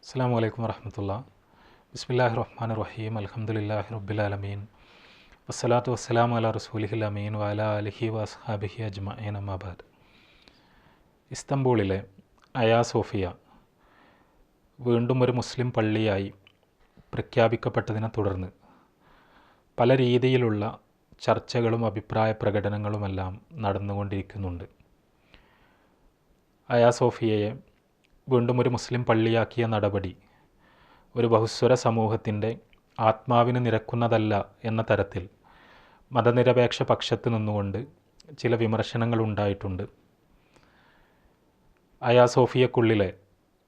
അസ്സലാമു അലൈക്കും വറഹ്മത്തുള്ളാഹി. ബിസ്മില്ലാഹിർ റഹ്മാനിർ റഹീം. അൽഹംദുലില്ലാഹി റബ്ബിൽ ആലമീൻ. വസ്സലാത്തു വസ്സലാമു അലാ റസൂലിഹിൽ അമീൻ വഅലാ ആലിഹി വഅസ്ഹാബിഹി അജ്മഈൻ. അമ്മാ ബഅദ്. ഇസ്തംബൂളിലെ അയാ സോഫിയ വീണ്ടും ഒരു മുസ്ലിം പള്ളിയായി പ്രഖ്യാപിക്കപ്പെട്ടതിനെ തുടർന്ന് പല രീതിയിലുള്ള ചർച്ചകളും അഭിപ്രായ പ്രകടനങ്ങളുമെല്ലാം നടന്നുകൊണ്ടിരിക്കുന്നുണ്ട്. അയാ സോഫിയയെ വീണ്ടും ഒരു മുസ്ലിം പള്ളിയാക്കിയ നടപടി ഒരു ബഹുസ്വര സമൂഹത്തിൻ്റെ ആത്മാവിന് നിരക്കുന്നതല്ല എന്ന തരത്തിൽ മതനിരപേക്ഷ പക്ഷത്ത് നിന്നുകൊണ്ട് ചില വിമർശനങ്ങൾ ഉണ്ടായിട്ടുണ്ട്. അയാ സോഫിയക്കുള്ളിലെ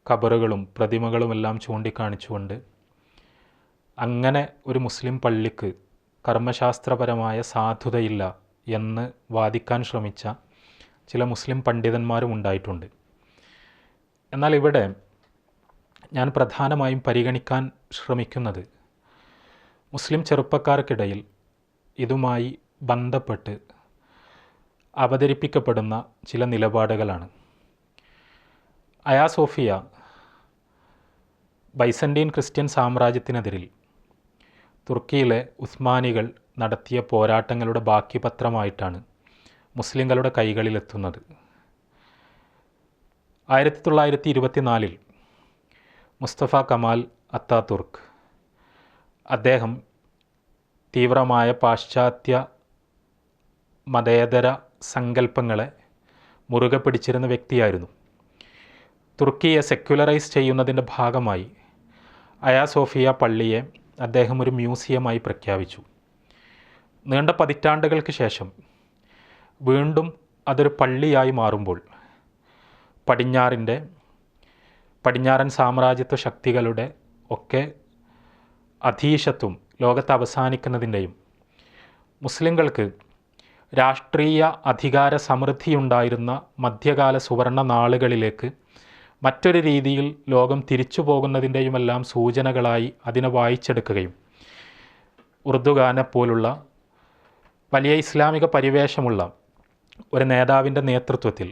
ഖബറുകളും പ്രതിമകളുമെല്ലാം ചൂണ്ടിക്കാണിച്ചുകൊണ്ട് അങ്ങനെ ഒരു മുസ്ലിം പള്ളിക്ക് കർമ്മശാസ്ത്രപരമായ സാധുതയില്ല എന്ന് വാദിക്കാൻ ശ്രമിച്ച ചില മുസ്ലിം പണ്ഡിതന്മാരും ഉണ്ടായിട്ടുണ്ട്. എന്നാൽ ഇവിടെ ഞാൻ പ്രധാനമായും പരിഗണിക്കാൻ ശ്രമിക്കുന്നത് മുസ്ലിം ചെറുപ്പക്കാർക്കിടയിൽ ഇതുമായി ബന്ധപ്പെട്ട് അവതരിപ്പിക്കപ്പെടുന്ന ചില നിലപാടുകളാണ്. അയാ സോഫിയ ബൈസൻറ്റീൻ ക്രിസ്ത്യൻ സാമ്രാജ്യത്തിനെതിരിൽ തുർക്കിയിലെ ഉസ്മാനികൾ നടത്തിയ പോരാട്ടങ്ങളുടെ ബാക്കി പത്രമായിട്ടാണ് മുസ്ലിങ്ങളുടെ കൈകളിലെത്തുന്നത്. 1924 മുസ്തഫ കമാൽ അത്താതുർക്ക് അദ്ദേഹം തീവ്രമായ പാശ്ചാത്യ മതേതര സങ്കല്പങ്ങളെ മുറുകെ പിടിച്ചിരുന്ന വ്യക്തിയായിരുന്നു. തുർക്കിയെ സെക്യുലറൈസ് ചെയ്യുന്നതിൻ്റെ ഭാഗമായി അയാ സോഫിയ പള്ളിയെ അദ്ദേഹം ഒരു മ്യൂസിയമായി പ്രഖ്യാപിച്ചു. നീണ്ട പതിറ്റാണ്ടുകൾക്ക് ശേഷം വീണ്ടും അതൊരു പള്ളിയായി മാറുമ്പോൾ പടിഞ്ഞാറൻ സാമ്രാജ്യത്വ ശക്തികളുടെ ഒക്കെ അധീശത്വം ലോകത്ത് അവസാനിക്കുന്നതിൻ്റെയും മുസ്ലിങ്ങൾക്ക് രാഷ്ട്രീയ അധികാര സമൃദ്ധിയുണ്ടായിരുന്ന മധ്യകാല സുവർണ നാളുകളിലേക്ക് മറ്റൊരു രീതിയിൽ ലോകം തിരിച്ചു പോകുന്നതിൻ്റെയുമെല്ലാം സൂചനകളായി അതിനെ വായിച്ചെടുക്കുകയും ഉർദുഗാനെ പോലുള്ള വലിയ ഇസ്ലാമിക പരിവേഷമുള്ള ഒരു നേതാവിൻ്റെ നേതൃത്വത്തിൽ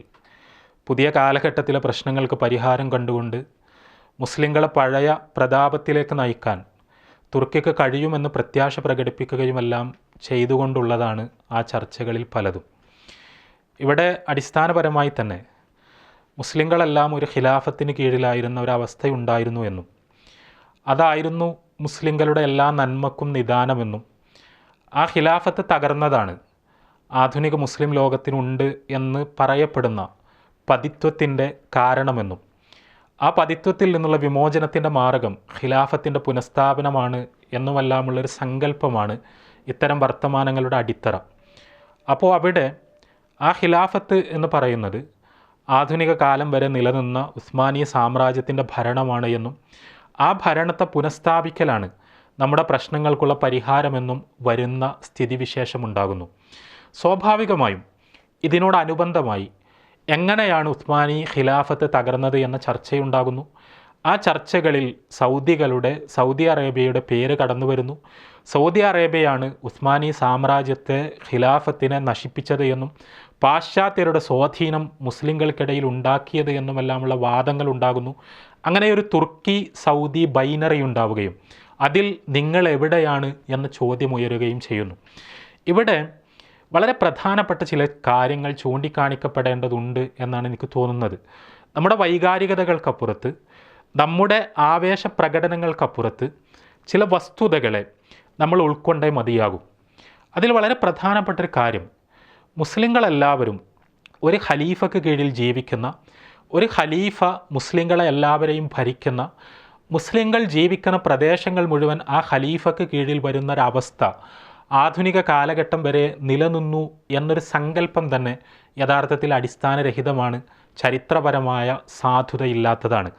പുതിയ കാലഘട്ടത്തിലെ പ്രശ്നങ്ങൾക്ക് പരിഹാരം കണ്ടുകൊണ്ട് മുസ്ലിങ്ങളെ പഴയ പ്രതാപത്തിലേക്ക് നയിക്കാൻ തുർക്കിക്ക് കഴിയുമെന്ന് പ്രത്യാശ പ്രകടിപ്പിക്കുകയുമെല്ലാം ചെയ്തുകൊണ്ടുള്ളതാണ് ആ ചർച്ചകളിൽ പലതും. ഇവിടെ അടിസ്ഥാനപരമായി തന്നെ മുസ്ലിങ്ങളെല്ലാം ഒരു ഖിലാഫത്തിന് കീഴിലായിരുന്ന ഒരവസ്ഥയുണ്ടായിരുന്നു എന്നും അതായിരുന്നു മുസ്ലിങ്ങളുടെ എല്ലാ നന്മക്കും നിദാനമെന്നും ആ ഖിലാഫത്ത് തകർന്നതാണ് ആധുനിക മുസ്ലിം ലോകത്തിനുണ്ട് എന്ന് പറയപ്പെടുന്ന പതിത്വത്തിൻ്റെ കാരണമെന്നും ആ പതിത്വത്തിൽ നിന്നുള്ള വിമോചനത്തിൻ്റെ മാർഗം ഖിലാഫത്തിൻ്റെ പുനഃസ്ഥാപനമാണ് എന്നുമെല്ലാമുള്ളൊരു സങ്കല്പമാണ് ഇത്തരം വർത്തമാനങ്ങളുടെ അടിത്തറ. അപ്പോൾ അവിടെ ആ ഖിലാഫത്ത് എന്ന് പറയുന്നത് ആധുനിക കാലം വരെ നിലനിന്ന ഉസ്മാനി സാമ്രാജ്യത്തിൻ്റെ ഭരണമാണ് എന്നും ആ ഭരണത്തെ പുനഃസ്ഥാപിക്കലാണ് നമ്മുടെ പ്രശ്നങ്ങൾക്കുള്ള പരിഹാരമെന്നും വരുന്ന സ്ഥിതിവിശേഷമുണ്ടാകുന്നു. സ്വാഭാവികമായും ഇതിനോടനുബന്ധമായി എങ്ങനെയാണ് ഉസ്മാനി ഖിലാഫത്ത് തകർന്നത് എന്ന ചർച്ചയുണ്ടാകുന്നു. ആ ചർച്ചകളിൽ സൗദി അറേബ്യയുടെ പേര് കടന്നു വരുന്നു. സൗദി അറേബ്യയാണ് ഉസ്മാനി സാമ്രാജ്യത്തെ ഖിലാഫത്തിനെ നശിപ്പിച്ചത് എന്നും പാശ്ചാത്യരുടെ സ്വാധീനം മുസ്ലിങ്ങൾക്കിടയിൽ ഉണ്ടാക്കിയത് എന്നുമെല്ലാമുള്ള വാദങ്ങൾ ഉണ്ടാകുന്നു. അങ്ങനെ ഒരു തുർക്കി സൗദി ബൈനറി ഉണ്ടാവുകയും അതിൽ നിങ്ങൾ എവിടെയാണ് എന്ന ചോദ്യം ഉയരുകയും ചെയ്യുന്നു. ഇവിടെ വളരെ പ്രധാനപ്പെട്ട ചില കാര്യങ്ങൾ ചൂണ്ടിക്കാണിക്കപ്പെടേണ്ടതുണ്ട് എന്നാണ് എനിക്ക് തോന്നുന്നത്. നമ്മുടെ വൈകാരികതകൾക്കപ്പുറത്ത്, നമ്മുടെ ആവേശ പ്രകടനങ്ങൾക്കപ്പുറത്ത് ചില വസ്തുതകളെ നമ്മൾ ഉൾക്കൊണ്ടേ മതിയാകും. അതിൽ വളരെ പ്രധാനപ്പെട്ടൊരു കാര്യം, മുസ്ലിങ്ങളെല്ലാവരും ഒരു ഖലീഫക്ക് കീഴിൽ ജീവിക്കുന്ന, ഒരു ഖലീഫ മുസ്ലിങ്ങളെ എല്ലാവരെയും ഭരിക്കുന്ന, മുസ്ലിങ്ങൾ ജീവിക്കുന്ന പ്രദേശങ്ങൾ മുഴുവൻ ആ ഖലീഫക്ക് കീഴിൽ വരുന്നൊരവസ്ഥ ആധുനിക കാലഘട്ടം വരെ നിലനിന്നു എന്നൊരു സങ്കല്പം തന്നെ യഥാർത്ഥത്തിൽ അടിസ്ഥാനരഹിതമാണ്, ചരിത്രപരമായ സാധുതയില്ലാത്തതാണ്.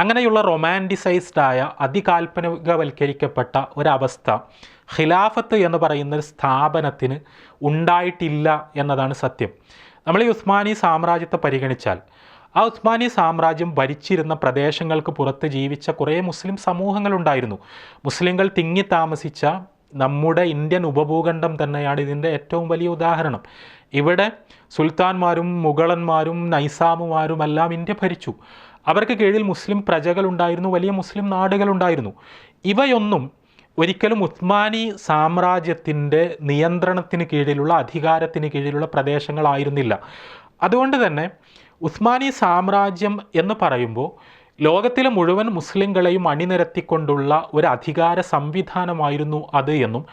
അങ്ങനെയുള്ള റൊമാൻറ്റിസൈസ്ഡായ അതികാൽപ്പനികവൽക്കരിക്കപ്പെട്ട ഒരവസ്ഥ ഖിലാഫത്ത് എന്ന് പറയുന്നൊരു സ്ഥാപനത്തിന് ഉണ്ടായിട്ടില്ല എന്നതാണ് സത്യം. നമ്മൾ ഈ ഉസ്മാനി സാമ്രാജ്യത്തെ പരിഗണിച്ചാൽ ആ ഉസ്മാനി സാമ്രാജ്യം ഭരിച്ചിരുന്ന പ്രദേശങ്ങൾക്ക് പുറത്ത് ജീവിച്ച കുറേ മുസ്ലിം സമൂഹങ്ങളുണ്ടായിരുന്നു. മുസ്ലിങ്ങൾ തിങ്ങി താമസിച്ച നമ്മുടെ ഇന്ത്യൻ ഉപഭൂഖണ്ഡം തന്നെയാണ് ഇതിൻ്റെ ഏറ്റവും വലിയ ഉദാഹരണം. ഇവിടെ സുൽത്താൻമാരും മുഗളന്മാരും നൈസാമുമാരുമെല്ലാം ഇന്ത്യ ഭരിച്ചു. അവർക്ക് കീഴിൽ മുസ്ലിം പ്രജകളുണ്ടായിരുന്നു, വലിയ മുസ്ലിം നാടുകളുണ്ടായിരുന്നു. ഇവയൊന്നും ഒരിക്കലും ഉസ്മാനി സാമ്രാജ്യത്തിൻ്റെ നിയന്ത്രണത്തിന് കീഴിലുള്ള, അധികാരത്തിന് കീഴിലുള്ള പ്രദേശങ്ങളായിരുന്നില്ല. അതുകൊണ്ട് തന്നെ ഉസ്മാനി സാമ്രാജ്യം എന്ന് പറയുമ്പോൾ ലോകത്തിലെ മുഴുവൻ മുസ്ലിങ്ങളെയും അണിനിരത്തിക്കൊണ്ടുള്ള ഒരു അധികാര സംവിധാനമായിരുന്നു അത് എന്നും,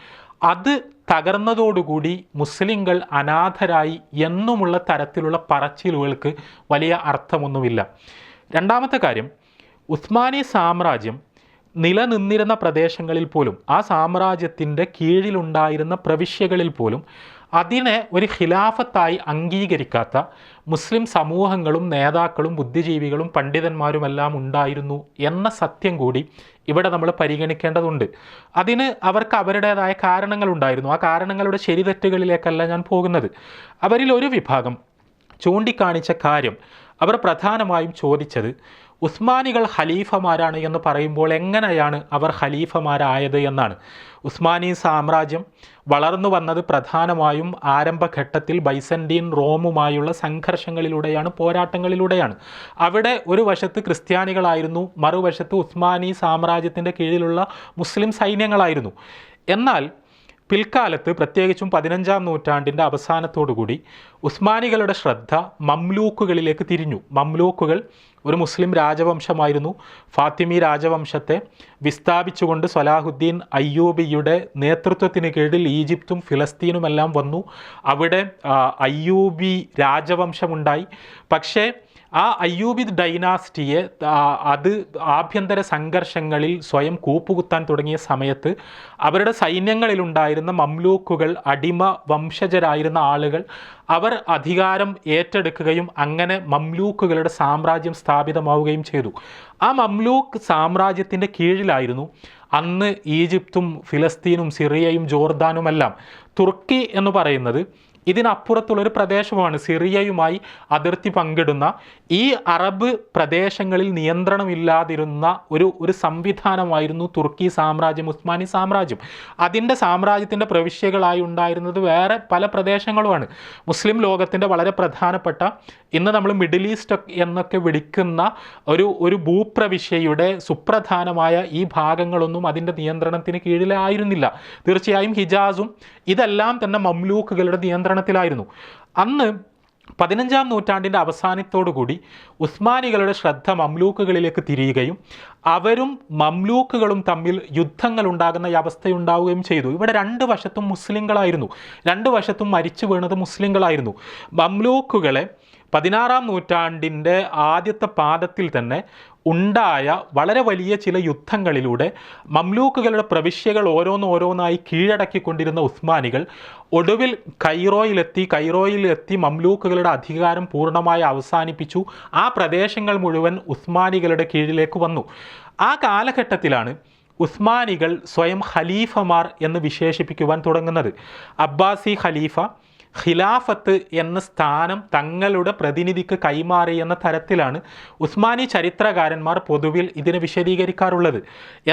അത് തകർന്നതോടുകൂടി മുസ്ലിങ്ങൾ അനാഥരായി എന്നുമുള്ള തരത്തിലുള്ള പറച്ചിലുകൾക്ക് വലിയ അർത്ഥമൊന്നുമില്ല. രണ്ടാമത്തെ കാര്യം, ഉസ്മാനി സാമ്രാജ്യം നിലനിന്നിരുന്ന പ്രദേശങ്ങളിൽ പോലും, ആ സാമ്രാജ്യത്തിൻ്റെ കീഴിലുണ്ടായിരുന്ന പ്രവിശ്യകളിൽ പോലും അതിനെ ഒരു ഖിലാഫത്തായി അംഗീകരിക്കാത്ത മുസ്ലിം സമൂഹങ്ങളും നേതാക്കളും ബുദ്ധിജീവികളും പണ്ഡിതന്മാരുമെല്ലാം ഉണ്ടായിരുന്നു എന്ന സത്യം കൂടി ഇവിടെ നമ്മൾ പരിഗണിക്കേണ്ടതുണ്ട്. അതിന് അവർക്ക് അവരുടേതായ കാരണങ്ങളുണ്ടായിരുന്നു. ആ കാരണങ്ങളുടെ ശരിതെറ്റുകളിലേക്കല്ല ഞാൻ പോകുന്നത്. അവരിൽ ഒരു വിഭാഗം ചൂണ്ടിക്കാണിച്ച കാര്യം, അവർ പ്രധാനമായും ചോദിച്ചത് ഉസ്മാനികൾ ഖലീഫമാരാണ് എന്ന് പറയുമ്പോൾ എങ്ങനെയാണ് അവർ ഖലീഫമാരായത് എന്നാണ്. ഉസ്മാനി സാമ്രാജ്യം വളർന്നു വന്നത് പ്രധാനമായും ആരംഭഘട്ടത്തിൽ ബൈസൻറ്റീൻ റോമുമായുള്ള സംഘർഷങ്ങളിലൂടെയാണ്, പോരാട്ടങ്ങളിലൂടെയാണ്. അവിടെ ഒരു വശത്ത് ക്രിസ്ത്യാനികളായിരുന്നു, മറുവശത്ത് ഉസ്മാനി സാമ്രാജ്യത്തിൻ്റെ കീഴിലുള്ള മുസ്ലിം സൈന്യങ്ങളായിരുന്നു. എന്നാൽ പിൽക്കാലത്ത്, പ്രത്യേകിച്ചും 15-ാം നൂറ്റാണ്ടിൻ്റെ അവസാനത്തോടുകൂടി ഉസ്മാനികളുടെ ശ്രദ്ധ മംലൂക്കുകളിലേക്ക് തിരിഞ്ഞു. മംലൂക്കുകൾ ഒരു മുസ്ലിം രാജവംശമായിരുന്നു. ഫാത്തിമി രാജവംശത്തെ വിസ്ഥാപിച്ചുകൊണ്ട് സ്വലാഹുദ്ദീൻ അയ്യൂബിയുടെ നേതൃത്വത്തിന് കീഴിൽ ഈജിപ്തും ഫിലസ്തീനുമെല്ലാം വന്നു. അവിടെ അയ്യൂബി രാജവംശമുണ്ടായി. പക്ഷേ ആ അയ്യൂബി ഡൈനാസ്റ്റിയെ അത് ആഭ്യന്തര സംഘർഷങ്ങളിൽ സ്വയം കൂപ്പുകുത്താൻ തുടങ്ങിയ സമയത്ത് അവരുടെ സൈന്യങ്ങളിലുണ്ടായിരുന്ന മംലൂക്കുകൾ, അടിമ വംശജരായിരുന്ന ആളുകൾ, അവർ അധികാരം ഏറ്റെടുക്കുകയും അങ്ങനെ മംലൂക്കുകളുടെ സാമ്രാജ്യം സ്ഥാപിതമാവുകയും ചെയ്തു. ആ മംലൂക്ക് സാമ്രാജ്യത്തിൻ്റെ കീഴിലായിരുന്നു അന്ന് ഈജിപ്തും ഫിലസ്തീനും സിറിയയും ജോർദാനുമെല്ലാം. തുർക്കി എന്ന് പറയുന്നത് ഇതിനപ്പുറത്തുള്ളൊരു പ്രദേശമാണ്. സിറിയയുമായി അതിർത്തി പങ്കിടുന്ന ഈ അറബ് പ്രദേശങ്ങളിൽ നിയന്ത്രണമില്ലാതിരുന്ന ഒരു സംവിധാനമായിരുന്നു തുർക്കി സാമ്രാജ്യം, ഉസ്മാനി സാമ്രാജ്യം. അതിൻ്റെ സാമ്രാജ്യത്തിൻ്റെ പ്രവിശ്യകളായി ഉണ്ടായിരുന്നത് വേറെ പല പ്രദേശങ്ങളുമാണ്. മുസ്ലിം ലോകത്തിൻ്റെ വളരെ പ്രധാനപ്പെട്ട, ഇന്ന് നമ്മൾ മിഡിൽ ഈസ്റ്റ് എന്നൊക്കെ വിളിക്കുന്ന ഒരു ഭൂപ്രവിശ്യയുടെ സുപ്രധാനമായ ഈ ഭാഗങ്ങളൊന്നും അതിൻ്റെ നിയന്ത്രണത്തിന് കീഴിലായിരുന്നില്ല. തീർച്ചയായും ഹിജാസും ഇതെല്ലാം തന്നെ മംലൂക്കുകളുടെ നിയന്ത്രണത്തിലായിരുന്നു. അന്ന് 15-ാം നൂറ്റാണ്ടിൻ്റെ അവസാനത്തോടുകൂടി ഉസ്മാനികളുടെ ശ്രദ്ധ മംലൂക്കുകളിലേക്ക് തിരിയുകയും അവരും മംലൂക്കുകളും തമ്മിൽ യുദ്ധങ്ങൾ ഉണ്ടാകുന്ന അവസ്ഥയുണ്ടാവുകയും ചെയ്തു. ഇവിടെ രണ്ട് വശത്തും മുസ്ലിങ്ങളായിരുന്നു, രണ്ട് വശത്തും മരിച്ചു വീണത് മുസ്ലിങ്ങളായിരുന്നു. മംലൂക്കുകളെ 16-ാം നൂറ്റാണ്ടിൻ്റെ ആദ്യത്തെ പാദത്തിൽ തന്നെ ഉണ്ടായ വളരെ വലിയ ചില യുദ്ധങ്ങളിലൂടെ മംലൂക്കുകളുടെ പ്രവിശ്യകൾ ഓരോന്നോരോന്നായി കീഴടക്കിക്കൊണ്ടിരുന്ന ഉസ്മാനികൾ ഒടുവിൽ കൈറോയിലെത്തി മംലൂക്കുകളുടെ അധികാരം പൂർണ്ണമായി അവസാനിപ്പിച്ചു. ആ പ്രദേശങ്ങൾ മുഴുവൻ ഉസ്മാനികളുടെ കീഴിലേക്ക് വന്നു. ആ കാലഘട്ടത്തിലാണ് ഉസ്മാനികൾ സ്വയം ഖലീഫമാർ എന്ന് വിശേഷിപ്പിക്കുവാൻ തുടങ്ങുന്നത്. അബ്ബാസി ഖലീഫ ഖിലാഫത്ത് എന്ന സ്ഥാനം തങ്ങളുടെ പ്രതിനിധിക്ക് കൈമാറി എന്ന തരത്തിലാണ് ഉസ്മാനി ചരിത്രകാരന്മാർ പൊതുവിൽ ഇതിനെ വിശദീകരിക്കാറുള്ളത്.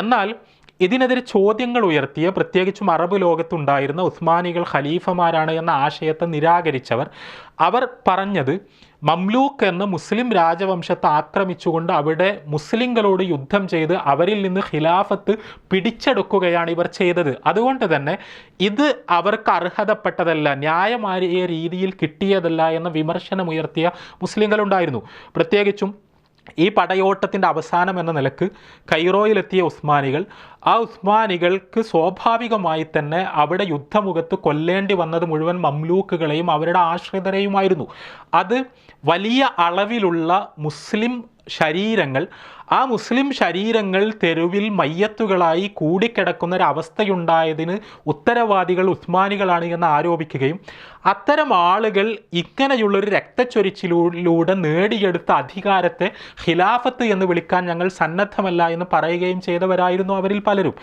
എന്നാൽ ഇതിനെതിരെ ചോദ്യങ്ങൾ ഉയർത്തിയ, പ്രത്യേകിച്ചും അറബ് ലോകത്തുണ്ടായിരുന്ന ഉസ്മാനികൾ ഖലീഫമാരാണ് എന്ന ആശയത്തെ നിരാകരിച്ചവർ, അവർ പറഞ്ഞത് മംലൂക്ക് എന്ന മുസ്ലിം രാജവംശത്തെ ആക്രമിച്ചുകൊണ്ട് അവിടെ മുസ്ലിങ്ങളോട് യുദ്ധം ചെയ്ത് അവരിൽ നിന്ന് ഖിലാഫത്ത് പിടിച്ചെടുക്കുകയാണ് ഇവർ ചെയ്തത്. അതുകൊണ്ട് തന്നെ ഇത് അവർക്ക് അർഹതപ്പെട്ടതല്ല, ന്യായമായ രീതിയിൽ കിട്ടിയതല്ല എന്ന വിമർശനമുയർത്തിയ മുസ്ലിങ്ങളുണ്ടായിരുന്നു. പ്രത്യേകിച്ചും ഈ പടയോട്ടത്തിൻ്റെ അവസാനം എന്ന നിലക്ക് കൈറോയിലെത്തിയ ഉസ്മാനികൾ, ആ ഉസ്മാനികൾക്ക് സ്വാഭാവികമായി തന്നെ അവിടെ യുദ്ധമുഖത്ത് കൊല്ലേണ്ടി വന്നത് മുഴുവൻ മംലൂക്കുകളെയും അവരുടെ ആശ്രിതരെയുമായിരുന്നു. അത് വലിയ അളവിലുള്ള മുസ്ലിം ശരീരങ്ങൾ, ആ മുസ്ലിം ശരീരങ്ങൾ തെരുവിൽ മയ്യത്തുകളായി കൂടിക്കിടക്കുന്ന ഒരവസ്ഥയുണ്ടായതിന് ഉത്തരവാദികൾ ഉസ്മാനികളാണ് എന്ന് ആരോപിക്കുകയും അത്തരം ആളുകൾ ഇങ്ങനെയുള്ളൊരു രക്തച്ചൊരിച്ചിലൂടെ നേടിയെടുത്ത അധികാരത്തെ ഖിലാഫത്ത് എന്ന് വിളിക്കാൻ ഞങ്ങൾ സന്നദ്ധമല്ല എന്ന് പറയുകയും ചെയ്തവരായിരുന്നു അവരിൽ പലരും.